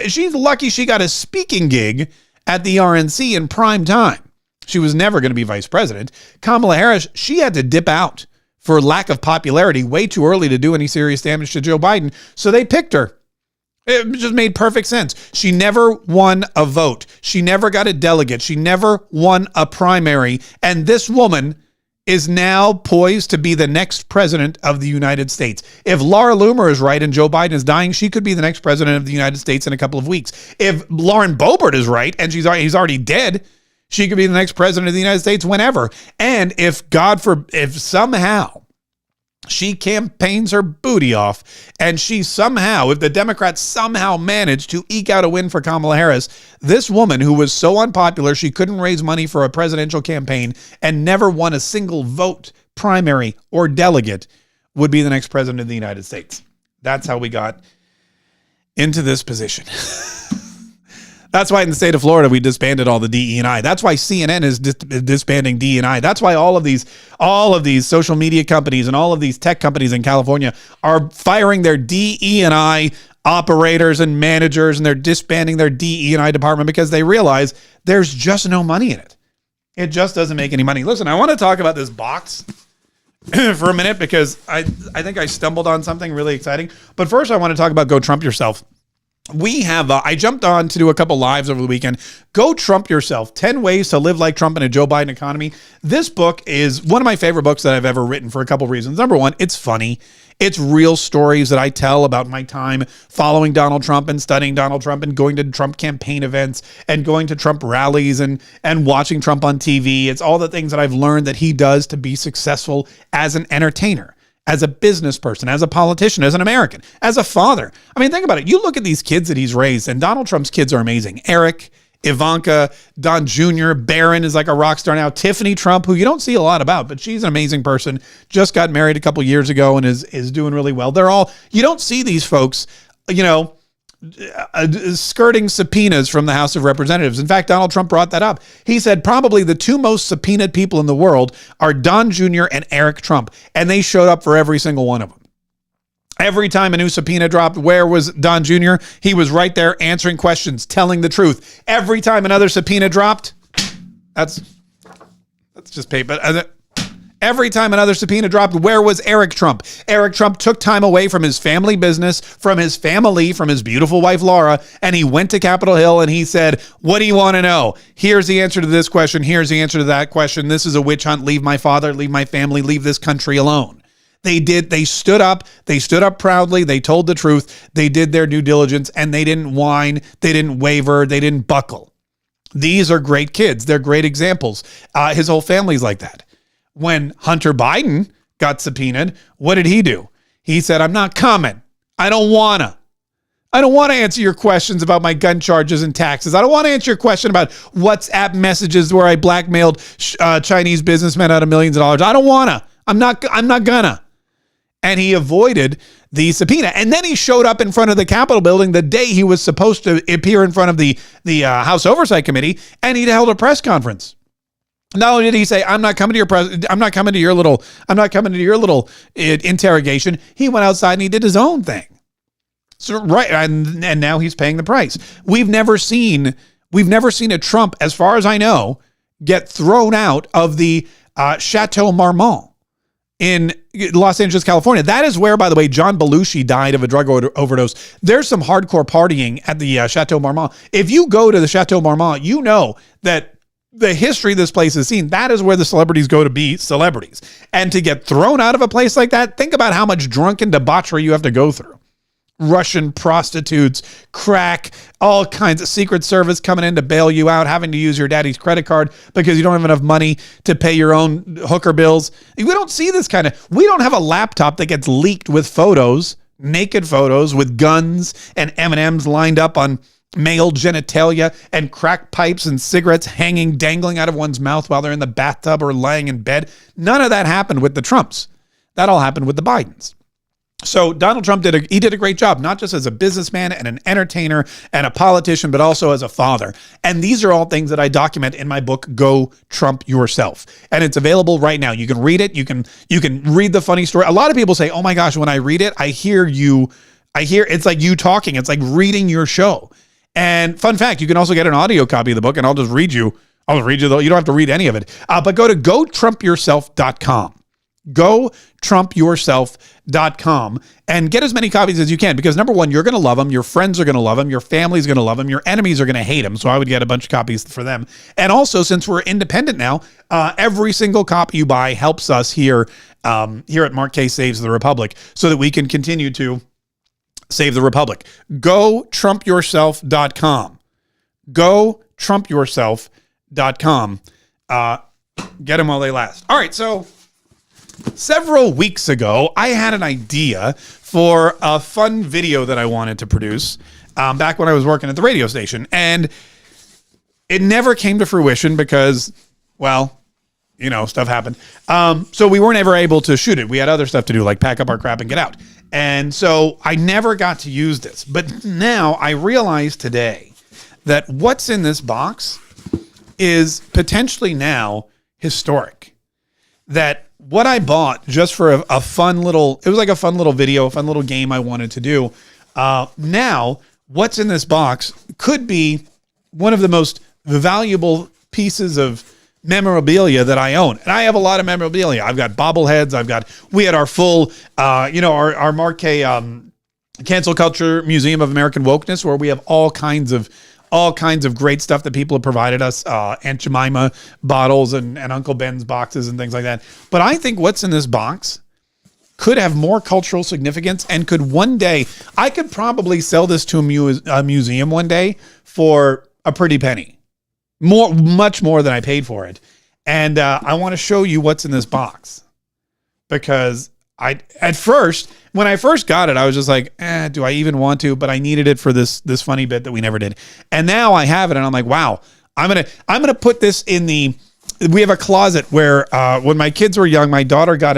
[SPEAKER 1] She's lucky she got a speaking gig at the RNC in prime time. She was never going to be vice president. Kamala Harris, she had to dip out for lack of popularity way too early to do any serious damage to Joe Biden. So they picked her. It just made perfect sense. She never won a vote. She never got a delegate. She never won a primary. And this woman is now poised to be the next president of the United States. If Laura Loomer is right and Joe Biden is dying, she could be the next president of the United States in a couple of weeks. If Lauren Boebert is right and he's already dead, she could be the next president of the United States whenever. And if somehow she campaigns her booty off and if the Democrats somehow manage to eke out a win for Kamala Harris, this woman who was so unpopular, she couldn't raise money for a presidential campaign and never won a single vote, primary or delegate, would be the next president of the United States. That's how we got into this position. That's why in the state of Florida, we disbanded all the DE&I. That's why CNN is disbanding DE&I. That's why all of these social media companies and all of these tech companies in California are firing their DE&I operators and managers, and they're disbanding their DE&I department because they realize there's just no money in it. It just doesn't make any money. Listen, I want to talk about this box for a minute because I think I stumbled on something really exciting. But first, I want to talk about Go Trump Yourself. We have, I jumped on to do a couple lives over the weekend. Go Trump Yourself, 10 Ways to Live Like Trump in a Joe Biden Economy. This book is one of my favorite books that I've ever written for a couple reasons. Number one, it's funny. It's real stories that I tell about my time following Donald Trump and studying Donald Trump and going to Trump campaign events and going to Trump rallies and watching Trump on TV. It's all the things that I've learned that he does to be successful as an entertainer, as a business person, as a politician, as an American, as a father. I mean, think about it. You look at these kids that he's raised, and Donald Trump's kids are amazing. Eric, Ivanka, Don Jr., Barron is like a rock star now. Tiffany Trump, who you don't see a lot about, but she's an amazing person. Just got married a couple years ago and is doing really well. You don't see these folks, skirting subpoenas from the House of Representatives. In fact, Donald Trump brought that up. He said probably the two most subpoenaed people in the world are Don Jr. and Eric Trump, and they showed up for every single one of them. Every time a new subpoena dropped, where was Don Jr.? He was right there answering questions, telling the truth. Every time another subpoena dropped, that's just paper. Every time another subpoena dropped, where was Eric Trump? Eric Trump took time away from his family business, from his family, from his beautiful wife, Laura, and he went to Capitol Hill and he said, what do you want to know? Here's the answer to this question. Here's the answer to that question. This is a witch hunt. Leave my father, leave my family, leave this country alone. They stood up proudly. They told the truth. They did their due diligence, and they didn't whine. They didn't waver. They didn't buckle. These are great kids. They're great examples. His whole family's like that. When Hunter Biden got subpoenaed, what did he do? He said, I'm not coming. I don't want to answer your questions about my gun charges and taxes. I don't want to answer your question about WhatsApp messages where I blackmailed Chinese businessmen out of millions of dollars. I don't want to. I'm not gonna. And he avoided the subpoena. And then he showed up in front of the Capitol building the day he was supposed to appear in front of the House Oversight Committee, and he held a press conference. Not only did he say, I'm not coming to your little interrogation, he went outside and he did his own thing. So right, and now he's paying the price. We've never seen a Trump, as far as I know, get thrown out of the Chateau Marmont in Los Angeles, California. That is where, by the way, John Belushi died of a drug overdose. There's some hardcore partying at the Chateau Marmont. If you go to the Chateau Marmont, you know that the history this place has seen, that is where the celebrities go to be celebrities. And to get thrown out of a place like that, think about how much drunken debauchery you have to go through. Russian prostitutes, crack, all kinds of Secret Service coming in to bail you out, having to use your daddy's credit card because you don't have enough money to pay your own hooker bills. We don't see this we don't have a laptop that gets leaked with photos, naked photos with guns and M&Ms lined up on male genitalia and crack pipes and cigarettes dangling out of one's mouth while they're in the bathtub or lying in bed. None of that happened with the Trumps. That all happened with the Bidens. So Donald Trump did a great job, not just as a businessman and an entertainer and a politician, but also as a father. And these are all things that I document in my book, Go Trump Yourself. And it's available right now. You can read it. You can read the funny story. A lot of people say, oh my gosh, when I read it, I hear it's like you talking. It's like reading your show. And fun fact, you can also get an audio copy of the book, and I'll just read you though. You don't have to read any of it. But go to gotrumpyourself.com. Go TrumpYourself.com and get as many copies as you can, because number one, you're going to love them. Your friends are going to love them. Your family's going to love them. Your enemies are going to hate them. So I would get a bunch of copies for them. And also, since we're independent now, every single copy you buy helps us here at Mark K Saves the Republic, so that we can continue to save the Republic. Go TrumpYourself.com. Go TrumpYourself.com. Get them while they last. All right, so several weeks ago, I had an idea for a fun video that I wanted to produce back when I was working at the radio station. And it never came to fruition because, well, you know, stuff happened. So we weren't ever able to shoot it. We had other stuff to do, like pack up our crap and get out. And so I never got to use this. But now I realize today that what's in this box is potentially now historic. That what I bought just for a fun little, it was like a fun little video, a fun little game I wanted to do. Now, what's in this box could be one of the most valuable pieces of memorabilia that I own. And I have a lot of memorabilia. I've got bobbleheads. We had our full, our Mark K Cancel Culture Museum of American Wokeness, where we have all kinds of great stuff that people have provided us, Aunt Jemima bottles and Uncle Ben's boxes and things like that. But I think what's in this box could have more cultural significance and could one day, I could probably sell this to a museum one day for a pretty penny. Much more than I paid for it. And I want to show you what's in this box. Because at first, when I first got it, I was just like, do I even want to? But I needed it for this funny bit that we never did. And now I have it and I'm like, wow, I'm gonna put this in we have a closet where when my kids were young, my daughter got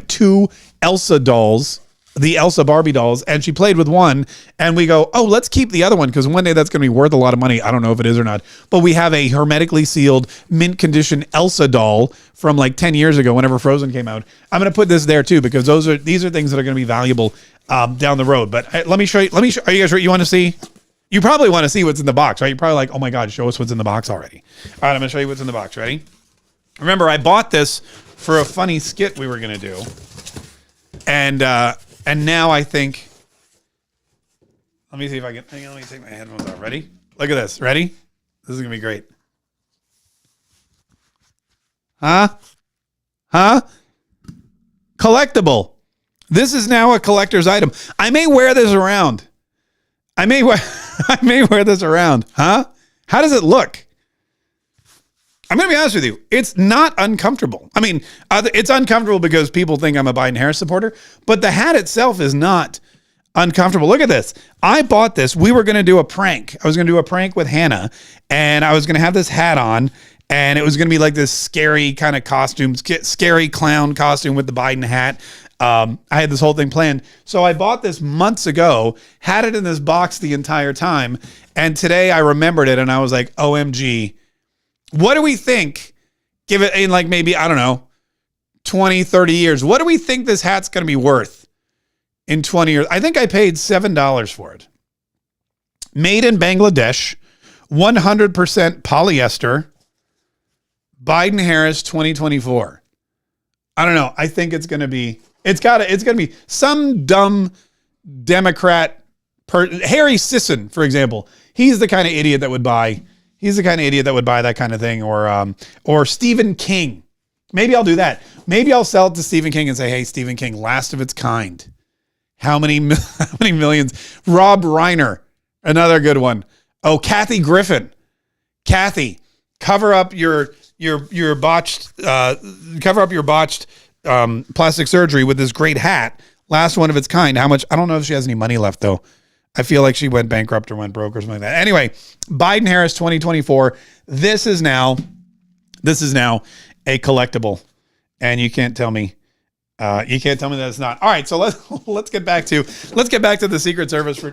[SPEAKER 1] two Elsa dolls, the Elsa Barbie dolls, and she played with one, and we go, oh, let's keep the other one because one day that's going to be worth a lot of money. I don't know if it is or not, but we have a hermetically sealed mint condition Elsa doll from like 10 years ago whenever Frozen came out. I'm going to put this there too because these are things that are going to be valuable down the road. But let me show you. Are you guys ready? You want to see? You probably want to see what's in the box, right? You're probably like, oh my God, show us what's in the box already. All right, I'm going to show you what's in the box. Ready? Remember, I bought this for a funny skit we were going to do. And now I think, let me see if I can, hang on, let me take my headphones off. Ready? Look at this. Ready? This is going to be great. Huh? Collectible. This is now a collector's item. I may wear this around. I may wear this around. Huh? How does it look? I'm going to be honest with you. It's not uncomfortable. I mean, it's uncomfortable because people think I'm a Biden-Harris supporter, but the hat itself is not uncomfortable. Look at this. I bought this. We were going to do a prank. I was going to do a prank with Hannah, and I was going to have this hat on, and it was going to be like this scary kind of costume, scary clown costume with the Biden hat. I had this whole thing planned. So I bought this months ago, had it in this box the entire time, and today I remembered it, and I was like, OMG. What do we think? Give it in like maybe, I don't know, 20, 30 years. What do we think this hat's going to be worth in 20 years? I think I paid $7 for it. Made in Bangladesh, 100% polyester, Biden-Harris 2024. I don't know. I think it's going to be, it's going to be some dumb Democrat, Harry Sisson, for example. He's the kind of idiot that would buy that kind of thing, or Stephen King. Maybe I'll do that. Maybe I'll sell it to Stephen King and say, "Hey, Stephen King, last of its kind. How many millions?" Rob Reiner, another good one. Oh, Kathy Griffin. Kathy, cover up your botched plastic surgery with this great hat. Last one of its kind. How much? I don't know if she has any money left though. I feel like she went bankrupt or went broke or something like that. Anyway, Biden-Harris 2024. This is now a collectible, and you can't tell me that it's not. All right, so let's get back to the Secret Service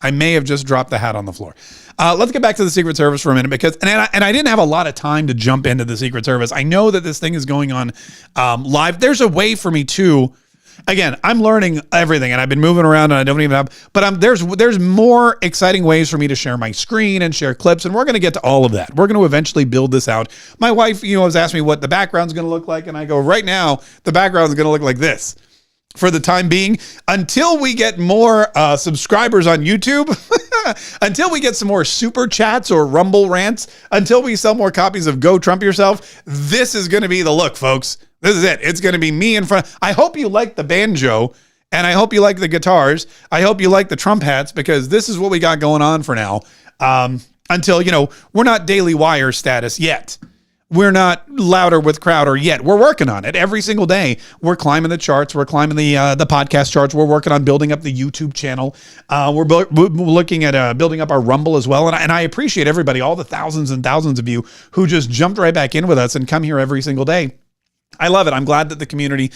[SPEAKER 1] I may have just dropped the hat on the floor. Let's get back to the Secret Service for a minute because I didn't have a lot of time to jump into the Secret Service. I know that this thing is going on live. There's a way for me too. again, I'm learning everything, and I've been moving around, and I don't even have. But there's more exciting ways for me to share my screen and share clips, and we're going to get to all of that. We're going to eventually build this out. My wife, has asked me what the background's going to look like, and I go, right now, the background's going to look like this. For the time being, until we get more subscribers on YouTube, until we get some more super chats or Rumble rants, until we sell more copies of Go Trump Yourself, this is going to be the look, folks. This is it. It's going to be me in front. I hope you like the banjo, and I hope you like the guitars. I hope you like the Trump hats, because this is what we got going on for now. Until, we're not Daily Wire status yet. We're not louder with Crowder yet. We're working on it every single day. We're climbing the charts. We're climbing the podcast charts. We're working on building up the YouTube channel. We're looking at building up our Rumble as well. And I appreciate everybody, all the thousands and thousands of you who just jumped right back in with us and come here every single day. I love it. I'm glad that the community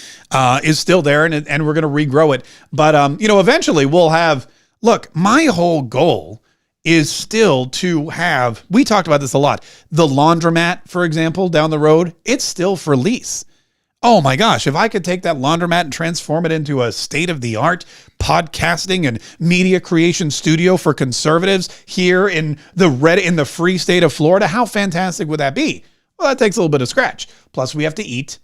[SPEAKER 1] is still there, and we're going to regrow it. But, eventually we'll have, look, my whole goal is still to have, we talked about this a lot, the laundromat, for example, down the road, it's still for lease. Oh my gosh, if I could take that laundromat and transform it into a state-of-the-art podcasting and media creation studio for conservatives here in the free state of Florida, how fantastic would that be? Well, that takes a little bit of scratch. Plus, we have to eat.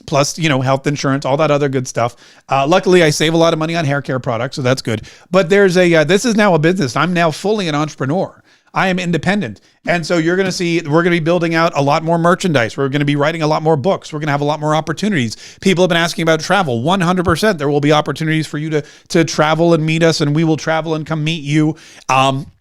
[SPEAKER 1] Plus, health insurance, all that other good stuff. Luckily, I save a lot of money on hair care products, so that's good. But there's this is now a business. I'm now fully an entrepreneur. I am independent. And so you're going to see, we're going to be building out a lot more merchandise. We're going to be writing a lot more books. We're going to have a lot more opportunities. People have been asking about travel. 100%. There will be opportunities for you to travel and meet us, and we will travel and come meet you.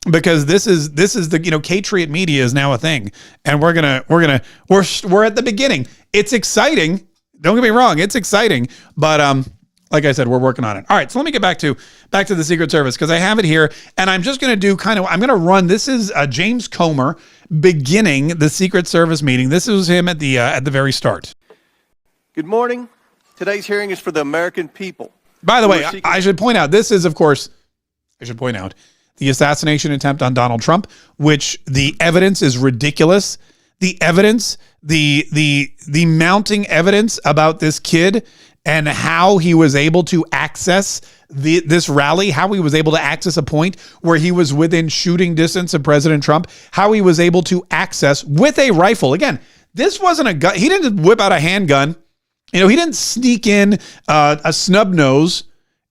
[SPEAKER 1] Because this is the, Catriot Media is now a thing. And we're at the beginning. It's exciting. Don't get me wrong, it's exciting, but like I said, we're working on it. All right, so let me get back to the Secret Service, because I have it here, and I'm just going to do I'm going to run. This is James Comer beginning the Secret Service meeting. This was him at the very start.
[SPEAKER 4] Good morning. Today's hearing is for the American people.
[SPEAKER 1] By the way, I should point out, this is, of course, the assassination attempt on Donald Trump, which the evidence is ridiculous. The evidence, the mounting evidence about this kid and how he was able to access this rally, how he was able to access a point where he was within shooting distance of President Trump, how he was able to access with a rifle. Again, this wasn't a gun. He didn't whip out a handgun. He didn't sneak in a snub nose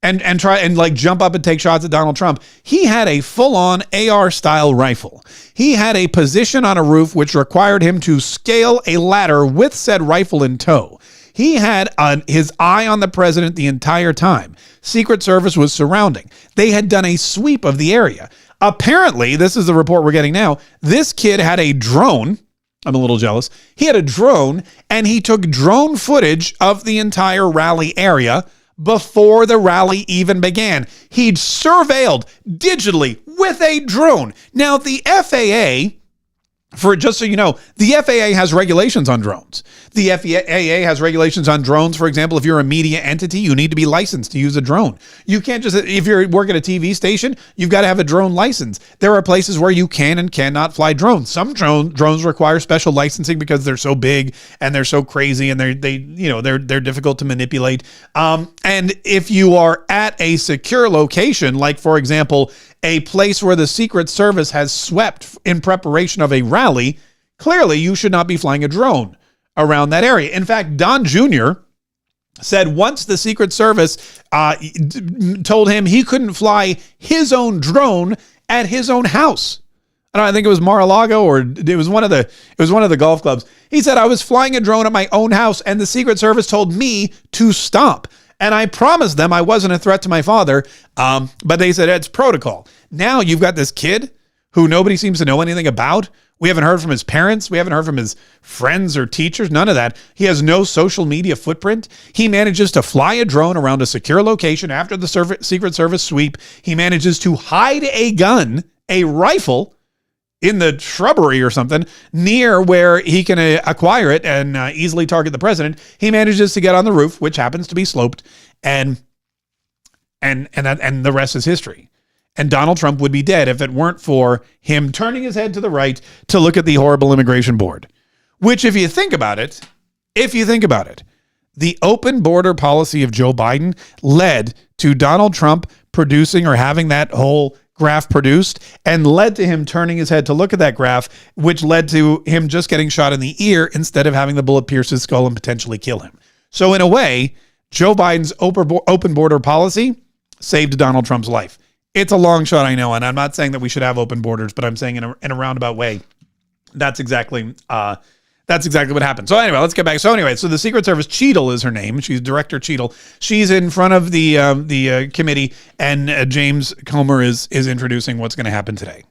[SPEAKER 1] and try and jump up and take shots at Donald Trump. He had a full-on AR-style rifle. He had a position on a roof which required him to scale a ladder with said rifle in tow. He had his eye on the president the entire time. Secret Service was surrounding. They had done a sweep of the area. Apparently, this is the report we're getting now, this kid had a drone. I'm a little jealous. He had a drone, and he took drone footage of the entire rally area before the rally even began. He'd surveilled digitally with a drone. Now, the FAA, just so you know, the FAA has regulations on drones. The FAA has regulations on drones. For example, if you're a media entity, you need to be licensed to use a drone. You can't just, if you're working at a TV station, you've got to have a drone license. There are places where you can and cannot fly drones. Some drones require special licensing because they're so big and they're so crazy and they're difficult to manipulate. And if you are at a secure location, like for example, a place where the Secret Service has swept in preparation of a rally, clearly you should not be flying a drone around that area. In fact, Don Jr. said once the Secret Service told him he couldn't fly his own drone at his own house. I think it was Mar-a-Lago or it was one of the golf clubs. He said, I was flying a drone at my own house and the Secret Service told me to stop. And I promised them I wasn't a threat to my father, but they said it's protocol. Now you've got this kid who nobody seems to know anything about. We haven't heard from his parents. We haven't heard from his friends or teachers. None of that. He has no social media footprint. He manages to fly a drone around a secure location after the Secret Service sweep. He manages to hide a gun, a rifle, in the shrubbery or something near where he can acquire it and easily target the president. He manages to get on the roof, which happens to be sloped, and the rest is history. And Donald Trump would be dead if it weren't for him turning his head to the right to look at the horrible immigration board. Which, if you think about it, The open border policy of Joe Biden led to Donald Trump producing or having that whole graph produced and led to him turning his head to look at that graph, which led to him just getting shot in the ear instead of having the bullet pierce his skull and potentially kill him. So in a way, Joe Biden's open border policy saved Donald Trump's life. It's a long shot, I know, and I'm not saying that we should have open borders, but I'm saying in a roundabout way, that's exactly what happened. So anyway, let's get back. So anyway, so the Secret Service, Cheadle is her name. She's Director Cheadle. She's in front of the committee, and James Comer is introducing what's going to happen today.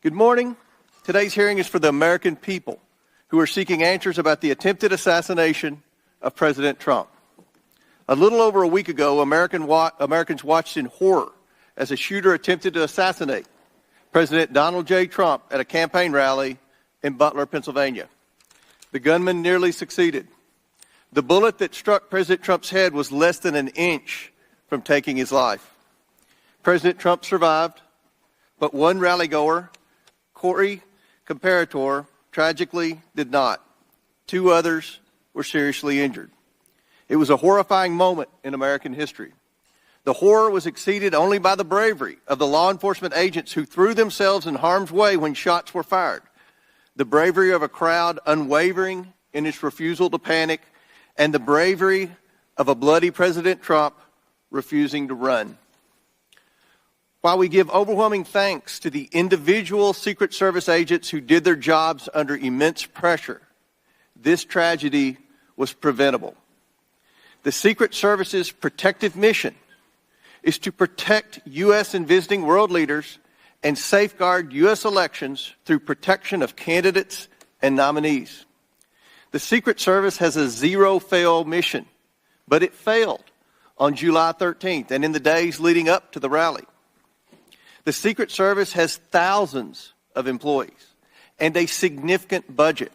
[SPEAKER 4] Good morning. Today's hearing is for the American people who are seeking answers about the attempted assassination of President Trump. A little over a week ago, Americans watched in horror as a shooter attempted to assassinate President Donald J. Trump at a campaign rally in Butler, Pennsylvania. The gunman nearly succeeded. The bullet that struck President Trump's head was less than an inch from taking his life. President Trump survived, but one rallygoer, Corey Comparator, tragically did not. 2 others were seriously injured. It was a horrifying moment in American history. The horror was exceeded only by the bravery of the law enforcement agents who threw themselves in harm's way when shots were fired. The bravery of a crowd unwavering in its refusal to panic, and the bravery of a bloody President Trump refusing to run. While we give overwhelming thanks to the individual Secret Service agents who did their jobs under immense pressure, this tragedy was preventable. The Secret Service's protective mission is to protect U.S. and visiting world leaders and safeguard U.S. elections through protection of candidates and nominees. The Secret Service has a zero-fail mission, but it failed on July 13th and in the days leading up to the rally. The Secret Service has thousands of employees and a significant budget,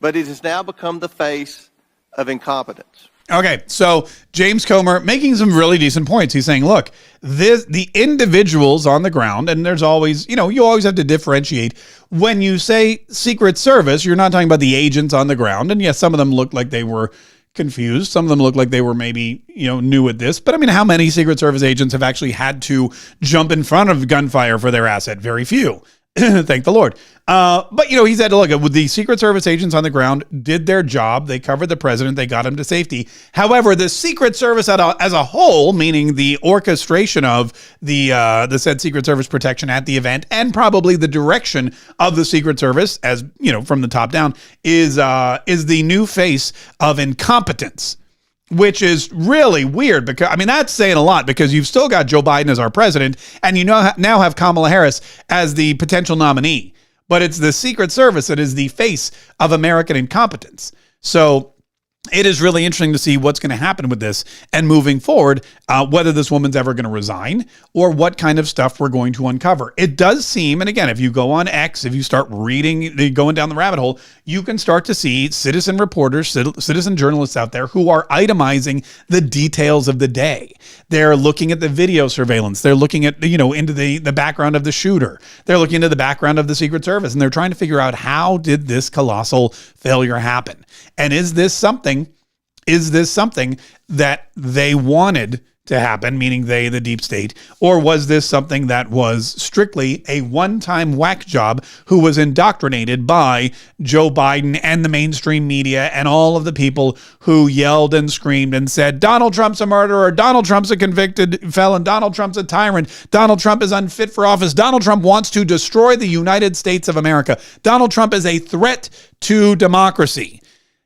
[SPEAKER 4] but it has now become the face of incompetence.
[SPEAKER 1] Okay, so James Comer making some really decent points. He's saying, look, the individuals on the ground, and there's always, you always have to differentiate. When you say Secret Service, you're not talking about the agents on the ground. And yes, some of them looked like they were confused. Some of them looked like they were maybe, new at this. But I mean, how many Secret Service agents have actually had to jump in front of gunfire for their asset? Very few. Thank the Lord. But, he said, look, the Secret Service agents on the ground did their job. They covered the president. They got him to safety. However, the Secret Service as a whole, meaning the orchestration of the said Secret Service protection at the event and probably the direction of the Secret Service, as from the top down, is the new face of incompetence. Which is really weird because, that's saying a lot because you've still got Joe Biden as our president and now have Kamala Harris as the potential nominee. But it's the Secret Service that is the face of American incompetence. So it is really interesting to see what's going to happen with this and moving forward, whether this woman's ever going to resign or what kind of stuff we're going to uncover. It does seem, and again, if you go on X, if you start reading, going down the rabbit hole, you can start to see citizen reporters, citizen journalists out there who are itemizing the details of the day. They're looking at the video surveillance. They're looking at, into the background of the shooter. They're looking into the background of the Secret Service, and they're trying to figure out how did this colossal failure happen? And is this something that they wanted to happen, meaning they, the deep state, or was this something that was strictly a one-time whack job who was indoctrinated by Joe Biden and the mainstream media and all of the people who yelled and screamed and said, Donald Trump's a murderer, Donald Trump's a convicted felon, Donald Trump's a tyrant, Donald Trump is unfit for office, Donald Trump wants to destroy the United States of America, Donald Trump is a threat to democracy.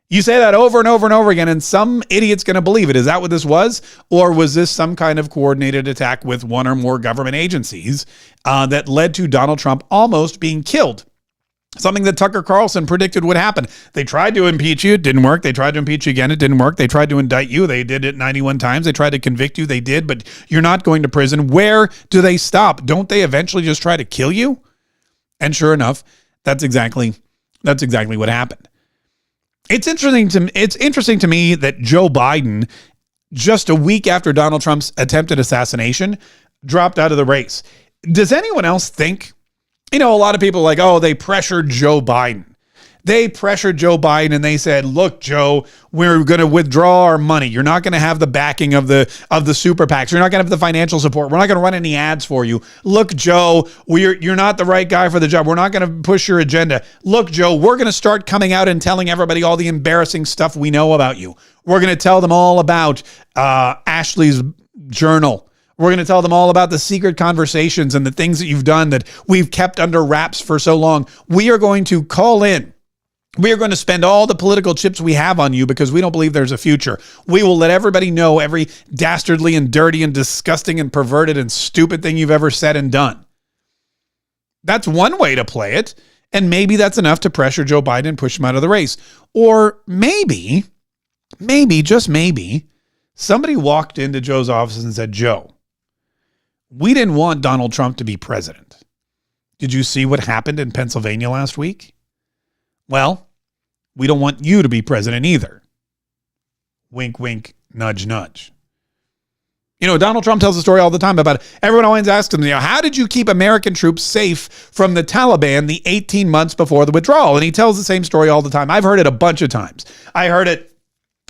[SPEAKER 1] You say that over and over and over again, and some idiot's going to believe it. Is that what this was? Or was this some kind of coordinated attack with one or more government agencies that led to Donald Trump almost being killed? Something that Tucker Carlson predicted would happen. They tried to impeach you. It didn't work. They tried to impeach you again. It didn't work. They tried to indict you. They did it 91 times. They tried to convict you. They did, but you're not going to prison. Where do they stop? Don't they eventually just try to kill you? And sure enough, that's exactly what happened. It's interesting to me that Joe Biden, just a week after Donald Trump's attempted assassination, dropped out of the race. Does anyone else think, a lot of people are like, oh, they pressured Joe Biden. They pressured Joe Biden and they said, look, Joe, we're going to withdraw our money. You're not going to have the backing of the super PACs. You're not going to have the financial support. We're not going to run any ads for you. Look, Joe, you're not the right guy for the job. We're not going to push your agenda. Look, Joe, we're going to start coming out and telling everybody all the embarrassing stuff we know about you. We're going to tell them all about Ashley's journal. We're going to tell them all about the secret conversations and the things that you've done that we've kept under wraps for so long. We are going to call in. We are going to spend all the political chips we have on you because we don't believe there's a future. We will let everybody know every dastardly and dirty and disgusting and perverted and stupid thing you've ever said and done. That's one way to play it. And maybe that's enough to pressure Joe Biden and push him out of the race. Or maybe, just maybe, somebody walked into Joe's office and said, Joe, we didn't want Donald Trump to be president. Did you see what happened in Pennsylvania last week? Well, we don't want you to be president either. Wink, wink, nudge, nudge. You know, Donald Trump tells a story all the time about it. Everyone always asks him, how did you keep American troops safe from the Taliban the 18 months before the withdrawal? And he tells the same story all the time. I've heard it a bunch of times. I heard it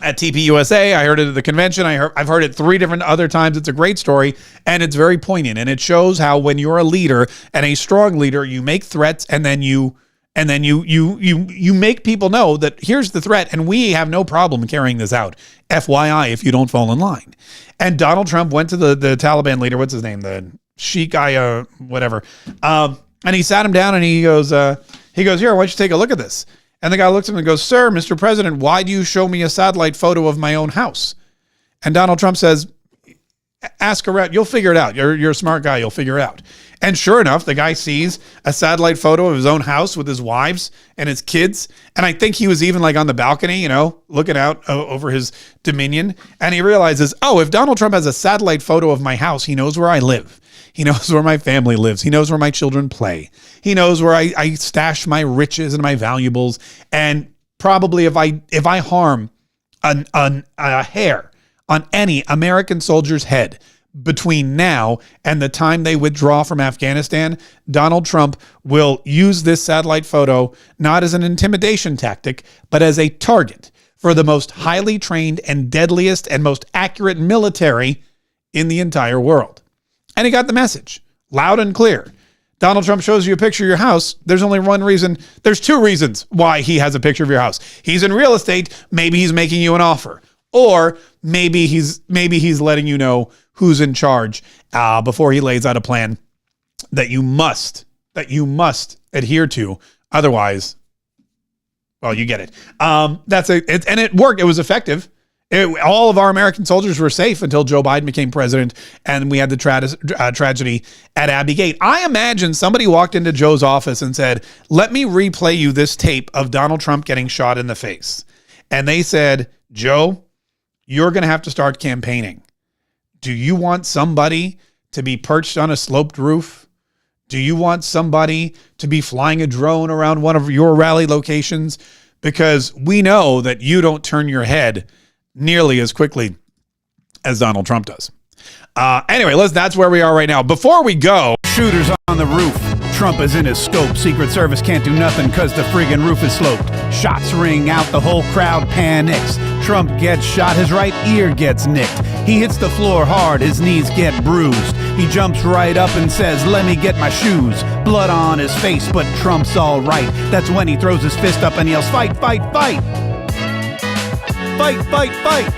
[SPEAKER 1] at TPUSA. I heard it at the convention. I've heard it 3 different other times. It's a great story, and it's very poignant. And it shows how when you're a leader and a strong leader, you make threats and then you make people know that here's the threat and we have no problem carrying this out. FYI, if you don't fall in line. And Donald Trump went to the Taliban leader, what's his name? The Sheikh whatever. And he sat him down and he goes, here, why don't you take a look at this? And the guy looks at him and goes, sir, Mr. President, why do you show me a satellite photo of my own house? And Donald Trump says, ask around. You'll figure it out. You're a smart guy. You'll figure it out. And sure enough, the guy sees a satellite photo of his own house with his wives and his kids. And I think he was even like on the balcony, looking out over his dominion. And he realizes, if Donald Trump has a satellite photo of my house, he knows where I live. He knows where my family lives. He knows where my children play. He knows where I stash my riches and my valuables. And probably if I harm a hair on any American soldier's head between now and the time they withdraw from Afghanistan, Donald Trump will use this satellite photo not as an intimidation tactic, but as a target for the most highly trained and deadliest and most accurate military in the entire world. And he got the message loud and clear. Donald Trump shows you a picture of your house. There's only one reason. There's 2 reasons why he has a picture of your house. He's in real estate. Maybe he's making you an offer. Or maybe he's letting you know who's in charge before he lays out a plan that you must adhere to. Otherwise, well, you get it. And it worked. It was effective. All of our American soldiers were safe until Joe Biden became president, and we had the tragedy at Abbey Gate. I imagine somebody walked into Joe's office and said, "Let me replay you this tape of Donald Trump getting shot in the face," and they said, "Joe, you're going to have to start campaigning. Do you want somebody to be perched on a sloped roof? Do you want somebody to be flying a drone around one of your rally locations? Because we know that you don't turn your head nearly as quickly as Donald Trump does." Anyway, that's where we are right now. Before we go, shooters on the roof. Trump is in his scope. Secret Service can't do nothing because the friggin' roof is sloped. Shots ring out, the whole crowd panics. Trump gets shot, his right ear gets nicked. He hits the floor hard, his knees get bruised. He jumps right up and says, "Let me get my shoes." Blood on his face, but Trump's all right. That's when he throws his fist up and yells, "Fight, fight, fight! Fight, fight, fight!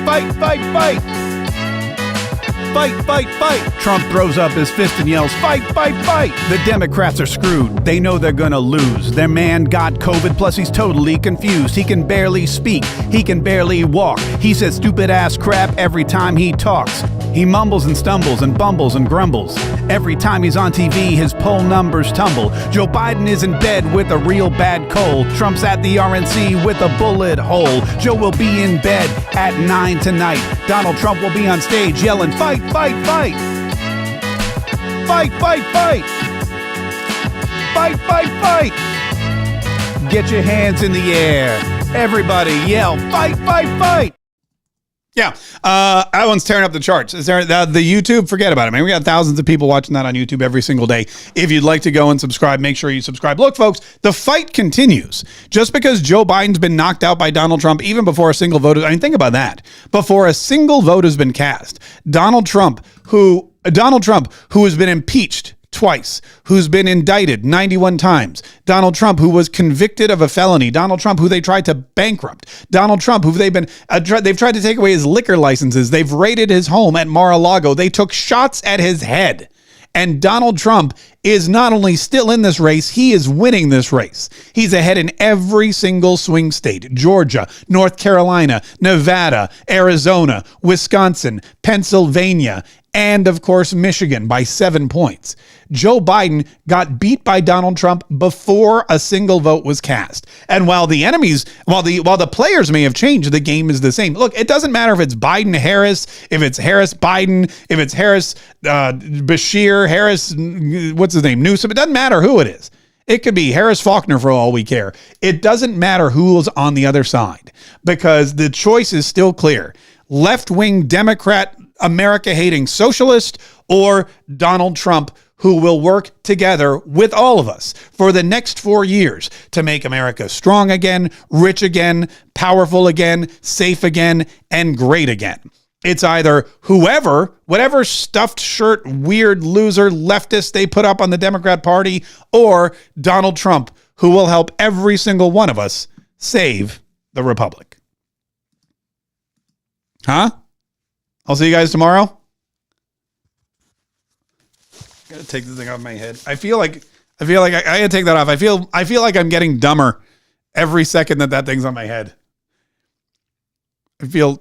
[SPEAKER 1] Fight, fight, fight! Fight, fight, fight!" Trump throws up his fist and yells, "Fight, fight, fight!" The Democrats are screwed. They know they're gonna lose. Their man got COVID, plus he's totally confused. He can barely speak. He can barely walk. He says stupid ass crap every time he talks. He mumbles and stumbles and bumbles and grumbles. Every time he's on TV, his poll numbers tumble. Joe Biden is in bed with a real bad cold. Trump's at the RNC with a bullet hole. Joe will be in bed at 9 tonight. Donald Trump will be on stage yelling, "Fight, fight, fight! Fight, fight, fight! Fight, fight, fight!" Get your hands in the air. Everybody yell, "Fight, fight, fight!" Yeah, that one's tearing up the charts. Is there the YouTube? Forget about it, man. We got thousands of people watching that on YouTube every single day. If you'd like to go and subscribe, make sure you subscribe. Look, folks, the fight continues. Just because Joe Biden's been knocked out by Donald Trump, even before a single vote, think about that. Before a single vote has been cast, Donald Trump, who has been impeached twice, who's been indicted 91 times, Donald Trump, who was convicted of a felony, Donald Trump, who they tried to bankrupt, Donald Trump, who they've tried to take away his liquor licenses, they've raided his home at Mar-a-Lago, they took shots at his head. And Donald Trump is not only still in this race, he is winning this race. He's ahead in every single swing state: Georgia, North Carolina, Nevada, Arizona, Wisconsin, Pennsylvania, and of course, Michigan by 7 points. Joe Biden got beat by Donald Trump before a single vote was cast. And while the players may have changed, the game is the same. Look, it doesn't matter if it's Biden Harris, if it's Harris Biden, if it's Harris Bashir, Harris, what's his name, Newsom. It doesn't matter who it is. It could be Harris Faulkner for all we care. It doesn't matter who's on the other side, because the choice is still clear. Left-wing Democrat, America-hating socialist, or Donald Trump, who will work together with all of us for the next 4 years to make America strong again, rich again, powerful again, safe again, and great again. It's either whatever stuffed shirt, weird loser leftist they put up on the Democrat Party, or Donald Trump, who will help every single one of us save the Republic. Huh? I'll see you guys tomorrow. Gotta take this thing off my head. I feel like I gotta take that off. I feel like I'm getting dumber every second that thing's on my head. I feel